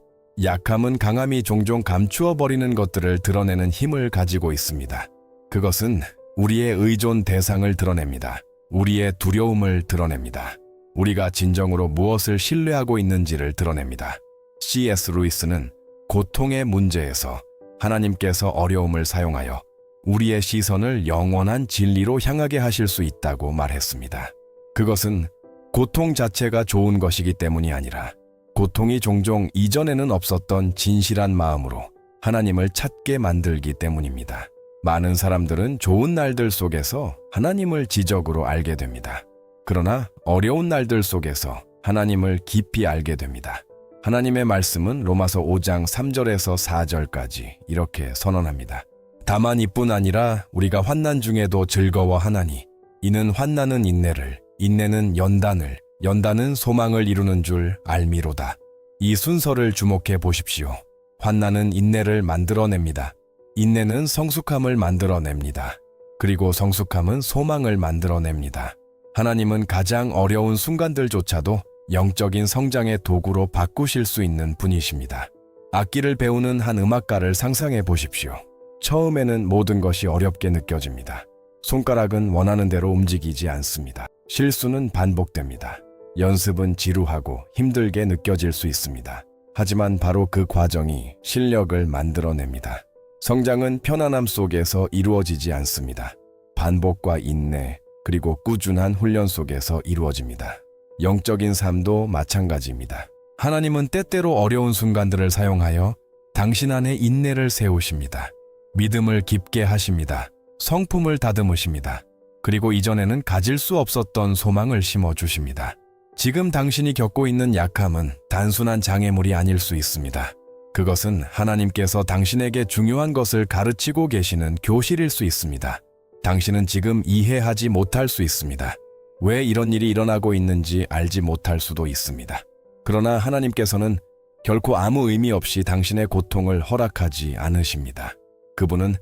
약함은 강함이 종종 감추어 버리는 것들을 드러내는 힘을 가지고 있습니다. 그것은 우리의 의존 대상을 드러냅니다. 우리의 두려움을 드러냅니다. 우리가 진정으로 무엇을 신뢰하고 있는지를 드러냅니다. C.S. 루이스는 고통의 문제에서 하나님께서 어려움을 사용하여 우리의 시선을 영원한 진리로 향하게 하실 수 있다고 말했습니다. 그것은 고통 자체가 좋은 것이기 때문이 아니라 고통이 종종 이전에는 없었던 진실한 마음으로 하나님을 찾게 만들기 때문입니다. 많은 사람들은 좋은 날들 속에서 하나님을 지적으로 알게 됩니다. 그러나 어려운 날들 속에서 하나님을 깊이 알게 됩니다. 하나님의 말씀은 로마서 5장 3절에서 4절까지 이렇게 선언합니다. 다만 이뿐 아니라 우리가 환난 중에도 즐거워하나니 이는 환난은 인내를, 인내는 연단을, 연단은 소망을 이루는 줄 알미로다. 이 순서를 주목해 보십시오. 환난은 인내를 만들어냅니다. 인내는 성숙함을 만들어냅니다. 그리고 성숙함은 소망을 만들어냅니다. 하나님은 가장 어려운 순간들조차도 영적인 성장의 도구로 바꾸실 수 있는 분이십니다. 악기를 배우는 한 음악가를 상상해 보십시오. 처음에는 모든 것이 어렵게 느껴집니다. 손가락은 원하는 대로 움직이지 않습니다. 실수는 반복됩니다. 연습은 지루하고 힘들게 느껴질 수 있습니다. 하지만 바로 그 과정이 실력을 만들어냅니다. 성장은 편안함 속에서 이루어지지 않습니다. 반복과 인내, 그리고 꾸준한 훈련 속에서 이루어집니다. 영적인 삶도 마찬가지입니다. 하나님은 때때로 어려운 순간들을 사용하여 당신 안에 인내를 세우십니다. 믿음을 깊게 하십니다. 성품을 다듬으십니다. 그리고 이전에는 가질 수 없었던 소망을 심어주십니다. 지금 당신이 겪고 있는 약함은 단순한 장애물이 아닐 수 있습니다. 그것은 하나님께서 당신에게 중요한 것을 가르치고 계시는 교실일 수 있습니다. 당신은 지금 이해하지 못할 수 있습니다. 왜 이런 일이 일어나고 있는지 알지 못할 수도 있습니다. 그러나 하나님께서는 결코 아무 의미 없이 당신의 고통을 허락하지 않으십니다. 그분은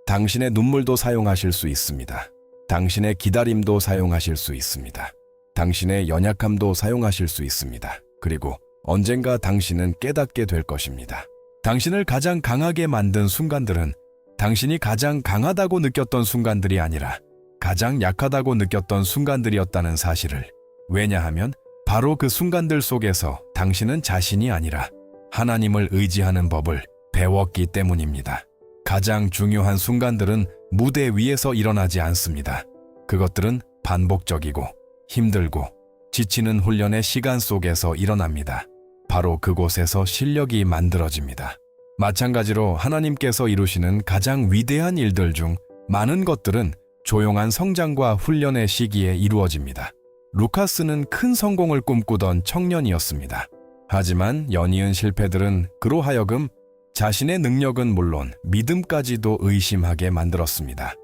당신의 눈물도 사용하실 수 있습니다. 당신의 기다림도 사용하실 수 있습니다. 당신의 연약함도 사용하실 수 있습니다. 그리고 언젠가 당신은 깨닫게 될 것입니다. 당신을 가장 강하게 만든 순간들은 당신이 가장 강하다고 느꼈던 순간들이 아니라 가장 약하다고 느꼈던 순간들이었다는 사실을, 왜냐하면 바로 그 순간들 속에서 당신은 자신이 아니라 하나님을 의지하는 법을 배웠기 때문입니다. 가장 중요한 순간들은 무대 위에서 일어나지 않습니다. 그것들은 반복적이고 힘들고 지치는 훈련의 시간 속에서 일어납니다. 바로 그곳에서 실력이 만들어집니다. 마찬가지로 하나님께서 이루시는 가장 위대한 일들 중 많은 것들은 조용한 성장과 훈련의 시기에 이루어집니다. 루카스는 큰 성공을 꿈꾸던 청년이었습니다. 하지만 연이은 실패들은 그로 하여금 자신의 능력은 물론 믿음까지도 의심하게 만들었습니다.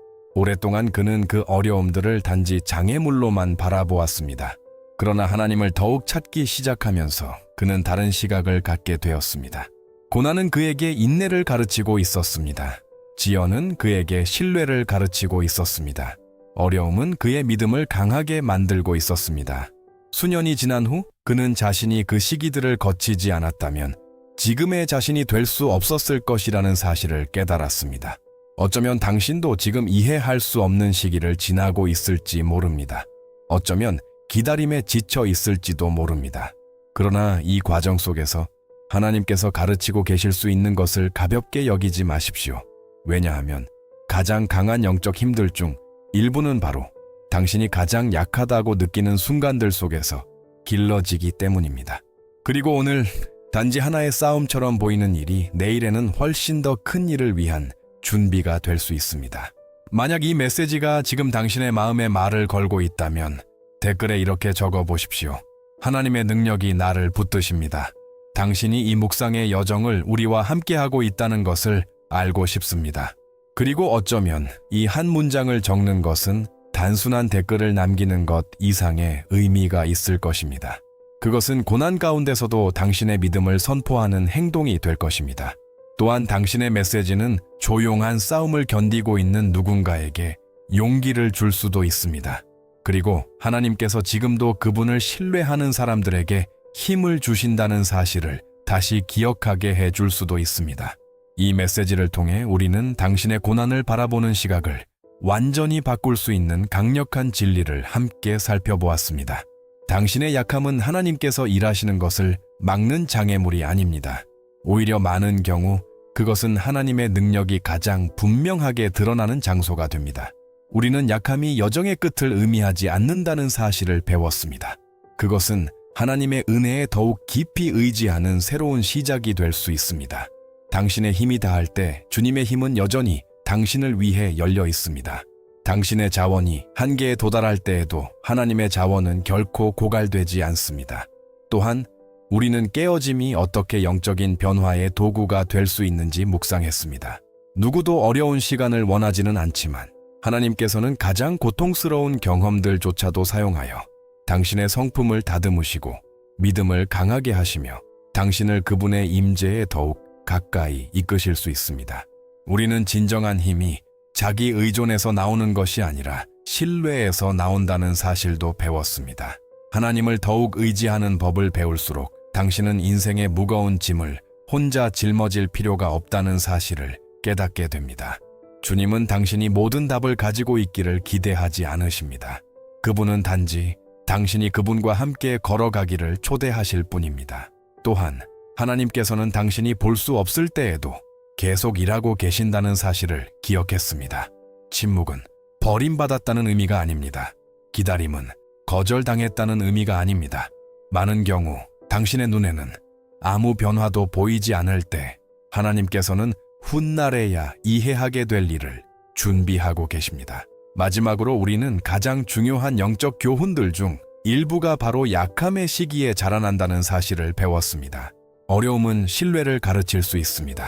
오랫동안 그는 그 어려움들을 단지 장애물로만 바라보았습니다. 그러나 하나님을 더욱 찾기 시작하면서 그는 다른 시각을 갖게 되었습니다. 고난은 그에게 인내를 가르치고 있었습니다. 지연은 그에게 신뢰를 가르치고 있었습니다. 어려움은 그의 믿음을 강하게 만들고 있었습니다. 수년이 지난 후 그는 자신이 그 시기들을 거치지 않았다면 지금의 자신이 될 수 없었을 것이라는 사실을 깨달았습니다. 어쩌면 당신도 지금 이해할 수 없는 시기를 지나고 있을지 모릅니다. 어쩌면 기다림에 지쳐 있을지도 모릅니다. 그러나 이 과정 속에서 하나님께서 가르치고 계실 수 있는 것을 가볍게 여기지 마십시오. 왜냐하면 가장 강한 영적 힘들 중 일부는 바로 당신이 가장 약하다고 느끼는 순간들 속에서 길러지기 때문입니다. 그리고 오늘 단지 하나의 싸움처럼 보이는 일이 내일에는 훨씬 더 큰 일을 위한 준비가 될 수 있습니다. 만약 이 메시지가 지금 당신의 마음에 말을 걸고 있다면 댓글에 이렇게 적어 보십시오. 하나님의 능력이 나를 붙드십니다. 당신이 이 묵상의 여정을 우리와 함께하고 있다는 것을 알고 싶습니다. 그리고 어쩌면 이 한 문장을 적는 것은 단순한 댓글을 남기는 것 이상의 의미가 있을 것입니다. 그것은 고난 가운데서도 당신의 믿음을 선포하는 행동이 될 것입니다. 또한 당신의 메시지는 조용한 싸움을 견디고 있는 누군가에게 용기를 줄 수도 있습니다. 그리고 하나님께서 지금도 그분을 신뢰하는 사람들에게 힘을 주신다는 사실을 다시 기억하게 해줄 수도 있습니다. 이 메시지를 통해 우리는 당신의 고난을 바라보는 시각을 완전히 바꿀 수 있는 강력한 진리를 함께 살펴보았습니다. 당신의 약함은 하나님께서 일하시는 것을 막는 장애물이 아닙니다. 오히려 많은 경우 그것은 하나님의 능력이 가장 분명하게 드러나는 장소가 됩니다. 우리는 약함이 여정의 끝을 의미하지 않는다는 사실을 배웠습니다. 그것은 하나님의 은혜에 더욱 깊이 의지하는 새로운 시작이 될 수 있습니다. 당신의 힘이 다할 때 주님의 힘은 여전히 당신을 위해 열려 있습니다. 당신의 자원이 한계에 도달할 때에도 하나님의 자원은 결코 고갈되지 않습니다. 또한 우리는 깨어짐이 어떻게 영적인 변화의 도구가 될 수 있는지 묵상했습니다. 누구도 어려운 시간을 원하지는 않지만 하나님께서는 가장 고통스러운 경험들조차도 사용하여 당신의 성품을 다듬으시고 믿음을 강하게 하시며 당신을 그분의 임재에 더욱 가까이 이끄실 수 있습니다. 우리는 진정한 힘이 자기 의존에서 나오는 것이 아니라 신뢰에서 나온다는 사실도 배웠습니다. 하나님을 더욱 의지하는 법을 배울수록 당신은 인생의 무거운 짐을 혼자 짊어질 필요가 없다는 사실을 깨닫게 됩니다. 주님은 당신이 모든 답을 가지고 있기를 기대하지 않으십니다. 그분은 단지 당신이 그분과 함께 걸어가기를 초대하실 뿐입니다. 또한 하나님께서는 당신이 볼 수 없을 때에도 계속 일하고 계신다는 사실을 기억했습니다. 침묵은 버림받았다는 의미가 아닙니다. 기다림은 거절당했다는 의미가 아닙니다. 많은 경우 당신의 눈에는 아무 변화도 보이지 않을 때 하나님께서는 훗날에야 이해하게 될 일을 준비하고 계십니다. 마지막으로 우리는 가장 중요한 영적 교훈들 중 일부가 바로 약함의 시기에 자라난다는 사실을 배웠습니다. 어려움은 신뢰를 가르칠 수 있습니다.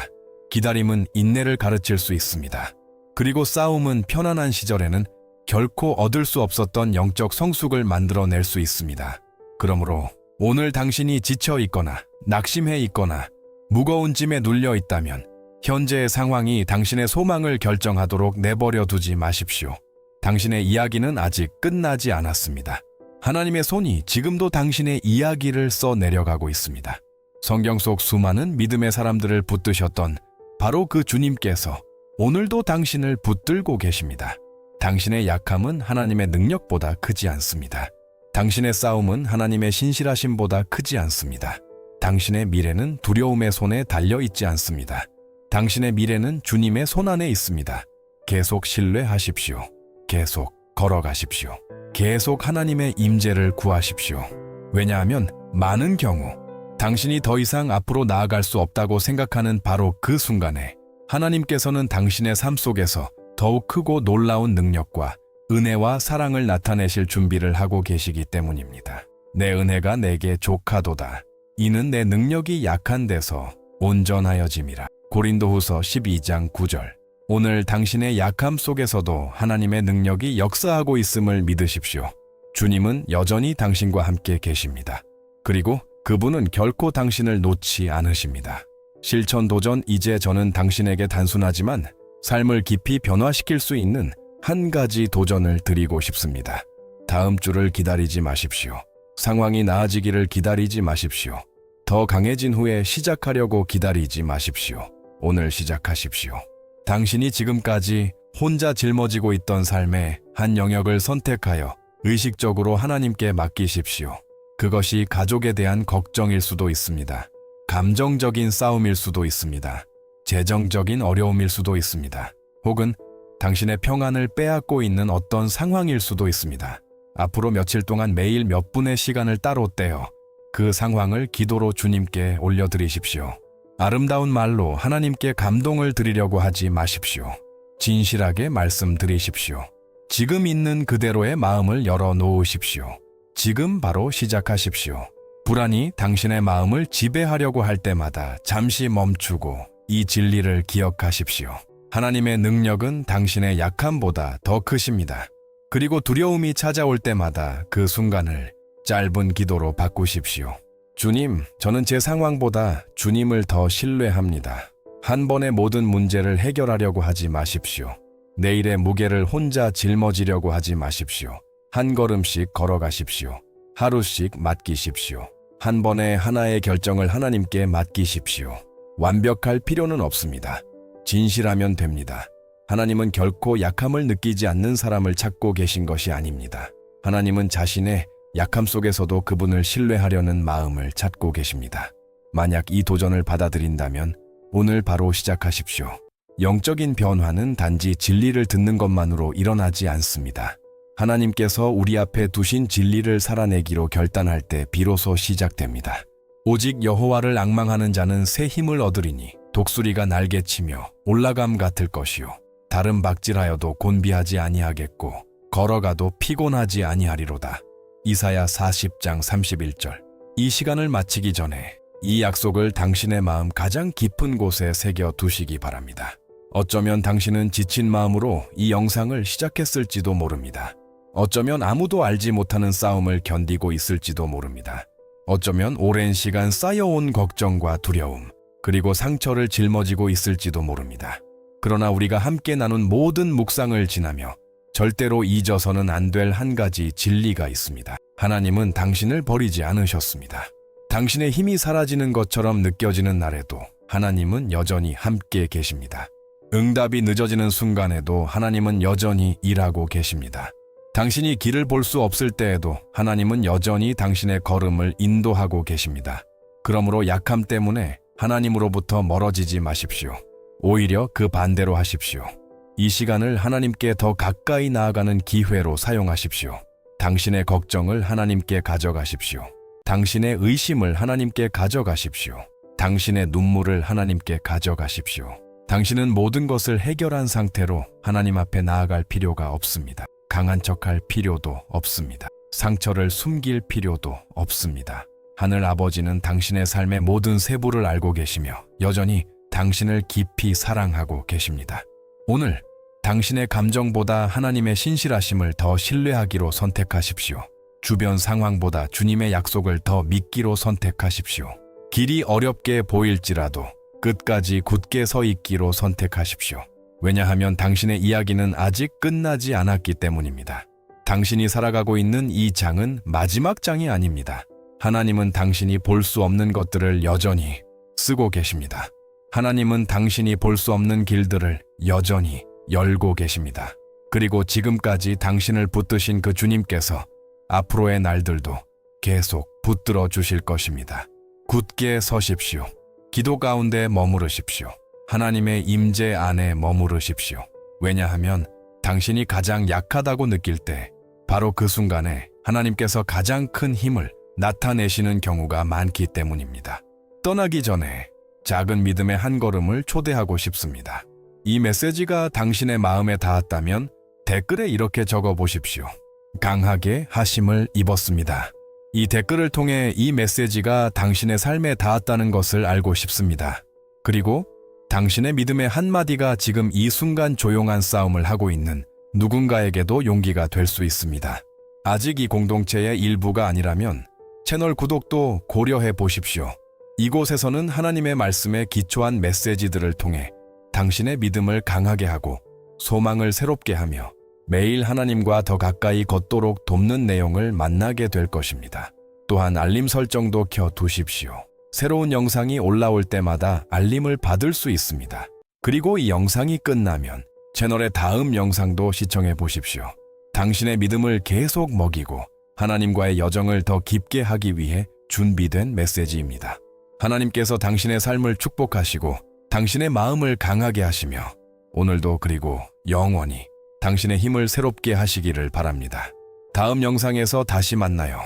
기다림은 인내를 가르칠 수 있습니다. 그리고 싸움은 편안한 시절에는 결코 얻을 수 없었던 영적 성숙을 만들어낼 수 있습니다. 그러므로 오늘 당신이 지쳐 있거나 낙심해 있거나 무거운 짐에 눌려 있다면 현재의 상황이 당신의 소망을 결정하도록 내버려 두지 마십시오. 당신의 이야기는 아직 끝나지 않았습니다. 하나님의 손이 지금도 당신의 이야기를 써 내려가고 있습니다. 성경 속 수많은 믿음의 사람들을 붙드셨던 바로 그 주님께서 오늘도 당신을 붙들고 계십니다. 당신의 약함은 하나님의 능력보다 크지 않습니다. 당신의 싸움은 하나님의 신실하심보다 크지 않습니다. 당신의 미래는 두려움의 손에 달려 있지 않습니다. 당신의 미래는 주님의 손 안에 있습니다. 계속 신뢰하십시오. 계속 걸어가십시오. 계속 하나님의 임재를 구하십시오. 왜냐하면 많은 경우 당신이 더 이상 앞으로 나아갈 수 없다고 생각하는 바로 그 순간에 하나님께서는 당신의 삶 속에서 더욱 크고 놀라운 능력과 은혜와 사랑을 나타내실 준비를 하고 계시기 때문입니다. 내 은혜가 내게 족하도다. 이는 내 능력이 약한 데서 온전하여짐이라. 고린도후서 12장 9절. 오늘 당신의 약함 속에서도 하나님의 능력이 역사하고 있음을 믿으십시오. 주님은 여전히 당신과 함께 계십니다. 그리고 그분은 결코 당신을 놓지 않으십니다. 실천 도전. 이제 저는 당신에게 단순하지만 삶을 깊이 변화시킬 수 있는 한 가지 도전을 드리고 싶습니다. 다음 주를 기다리지 마십시오. 상황이 나아지기를 기다리지 마십시오. 더 강해진 후에 시작하려고 기다리지 마십시오. 오늘 시작하십시오. 당신이 지금까지 혼자 짊어지고 있던 삶의 한 영역을 선택하여 의식적으로 하나님께 맡기십시오. 그것이 가족에 대한 걱정일 수도 있습니다. 감정적인 싸움일 수도 있습니다. 재정적인 어려움일 수도 있습니다. 혹은 당신의 평안을 빼앗고 있는 어떤 상황일 수도 있습니다. 앞으로 며칠 동안 매일 몇 분의 시간을 따로 떼어 그 상황을 기도로 주님께 올려드리십시오. 아름다운 말로 하나님께 감동을 드리려고 하지 마십시오. 진실하게 말씀드리십시오. 지금 있는 그대로의 마음을 열어놓으십시오. 지금 바로 시작하십시오. 불안이 당신의 마음을 지배하려고 할 때마다 잠시 멈추고 이 진리를 기억하십시오. 하나님의 능력은 당신의 약함보다 더 크십니다. 그리고 두려움이 찾아올 때마다 그 순간을 짧은 기도로 바꾸십시오. 주님, 저는 제 상황보다 주님을 더 신뢰합니다. 한 번에 모든 문제를 해결하려고 하지 마십시오. 내일의 무게를 혼자 짊어지려고 하지 마십시오. 한 걸음씩 걸어가십시오. 하루씩 맡기십시오. 한 번에 하나의 결정을 하나님께 맡기십시오. 완벽할 필요는 없습니다. 진실하면 됩니다. 하나님은 결코 약함을 느끼지 않는 사람을 찾고 계신 것이 아닙니다. 하나님은 자신의 약함 속에서도 그분을 신뢰하려는 마음을 찾고 계십니다. 만약 이 도전을 받아들인다면 오늘 바로 시작하십시오. 영적인 변화는 단지 진리를 듣는 것만으로 일어나지 않습니다. 하나님께서 우리 앞에 두신 진리를 살아내기로 결단할 때 비로소 시작됩니다. 오직 여호와를 앙망하는 자는 새 힘을 얻으리니 독수리가 날개치며 올라감 같을 것이요 다른 박질하여도 곤비하지 아니하겠고 걸어가도 피곤하지 아니하리로다. 이사야 40장 31절. 이 시간을 마치기 전에 이 약속을 당신의 마음 가장 깊은 곳에 새겨 두시기 바랍니다. 어쩌면 당신은 지친 마음으로 이 영상을 시작했을지도 모릅니다. 어쩌면 아무도 알지 못하는 싸움을 견디고 있을지도 모릅니다. 어쩌면 오랜 시간 쌓여온 걱정과 두려움, 그리고 상처를 짊어지고 있을지도 모릅니다. 그러나 우리가 함께 나눈 모든 묵상을 지나며 절대로 잊어서는 안 될 한 가지 진리가 있습니다. 하나님은 당신을 버리지 않으셨습니다. 당신의 힘이 사라지는 것처럼 느껴지는 날에도 하나님은 여전히 함께 계십니다. 응답이 늦어지는 순간에도 하나님은 여전히 일하고 계십니다. 당신이 길을 볼 수 없을 때에도 하나님은 여전히 당신의 걸음을 인도하고 계십니다. 그러므로 약함 때문에 하나님으로부터 멀어지지 마십시오. 오히려 그 반대로 하십시오. 이 시간을 하나님께 더 가까이 나아가는 기회로 사용하십시오. 당신의 걱정을 하나님께 가져가십시오. 당신의 의심을 하나님께 가져가십시오. 당신의 눈물을 하나님께 가져가십시오. 당신은 모든 것을 해결한 상태로 하나님 앞에 나아갈 필요가 없습니다. 강한 척할 필요도 없습니다. 상처를 숨길 필요도 없습니다. 하늘 아버지는 당신의 삶의 모든 세부를 알고 계시며 여전히 당신을 깊이 사랑하고 계십니다. 오늘 당신의 감정보다 하나님의 신실하심을 더 신뢰하기로 선택하십시오. 주변 상황보다 주님의 약속을 더 믿기로 선택하십시오. 길이 어렵게 보일지라도 끝까지 굳게 서 있기로 선택하십시오. 왜냐하면 당신의 이야기는 아직 끝나지 않았기 때문입니다. 당신이 살아가고 있는 이 장은 마지막 장이 아닙니다. 하나님은 당신이 볼 수 없는 것들을 여전히 쓰고 계십니다. 하나님은 당신이 볼 수 없는 길들을 여전히 열고 계십니다. 그리고 지금까지 당신을 붙드신 그 주님께서 앞으로의 날들도 계속 붙들어 주실 것입니다. 굳게 서십시오. 기도 가운데 머무르십시오. 하나님의 임재 안에 머무르십시오. 왜냐하면 당신이 가장 약하다고 느낄 때 바로 그 순간에 하나님께서 가장 큰 힘을 나타내시는 경우가 많기 때문입니다. 떠나기 전에 작은 믿음의 한 걸음을 초대하고 싶습니다. 이 메시지가 당신의 마음에 닿았다면 댓글에 이렇게 적어 보십시오. 강하게 하심을 입었습니다. 이 댓글을 통해 이 메시지가 당신의 삶에 닿았다는 것을 알고 싶습니다. 그리고 당신의 믿음의 한마디가 지금 이 순간 조용한 싸움을 하고 있는 누군가에게도 용기가 될 수 있습니다. 아직 이 공동체의 일부가 아니라면 채널 구독도 고려해 보십시오. 이곳에서는 하나님의 말씀에 기초한 메시지들을 통해 당신의 믿음을 강하게 하고 소망을 새롭게 하며 매일 하나님과 더 가까이 걷도록 돕는 내용을 만나게 될 것입니다. 또한 알림 설정도 켜 두십시오. 새로운 영상이 올라올 때마다 알림을 받을 수 있습니다. 그리고 이 영상이 끝나면 채널의 다음 영상도 시청해 보십시오. 당신의 믿음을 계속 먹이고 하나님과의 여정을 더 깊게 하기 위해 준비된 메시지입니다. 하나님께서 당신의 삶을 축복하시고 당신의 마음을 강하게 하시며 오늘도 그리고 영원히 당신의 힘을 새롭게 하시기를 바랍니다. 다음 영상에서 다시 만나요.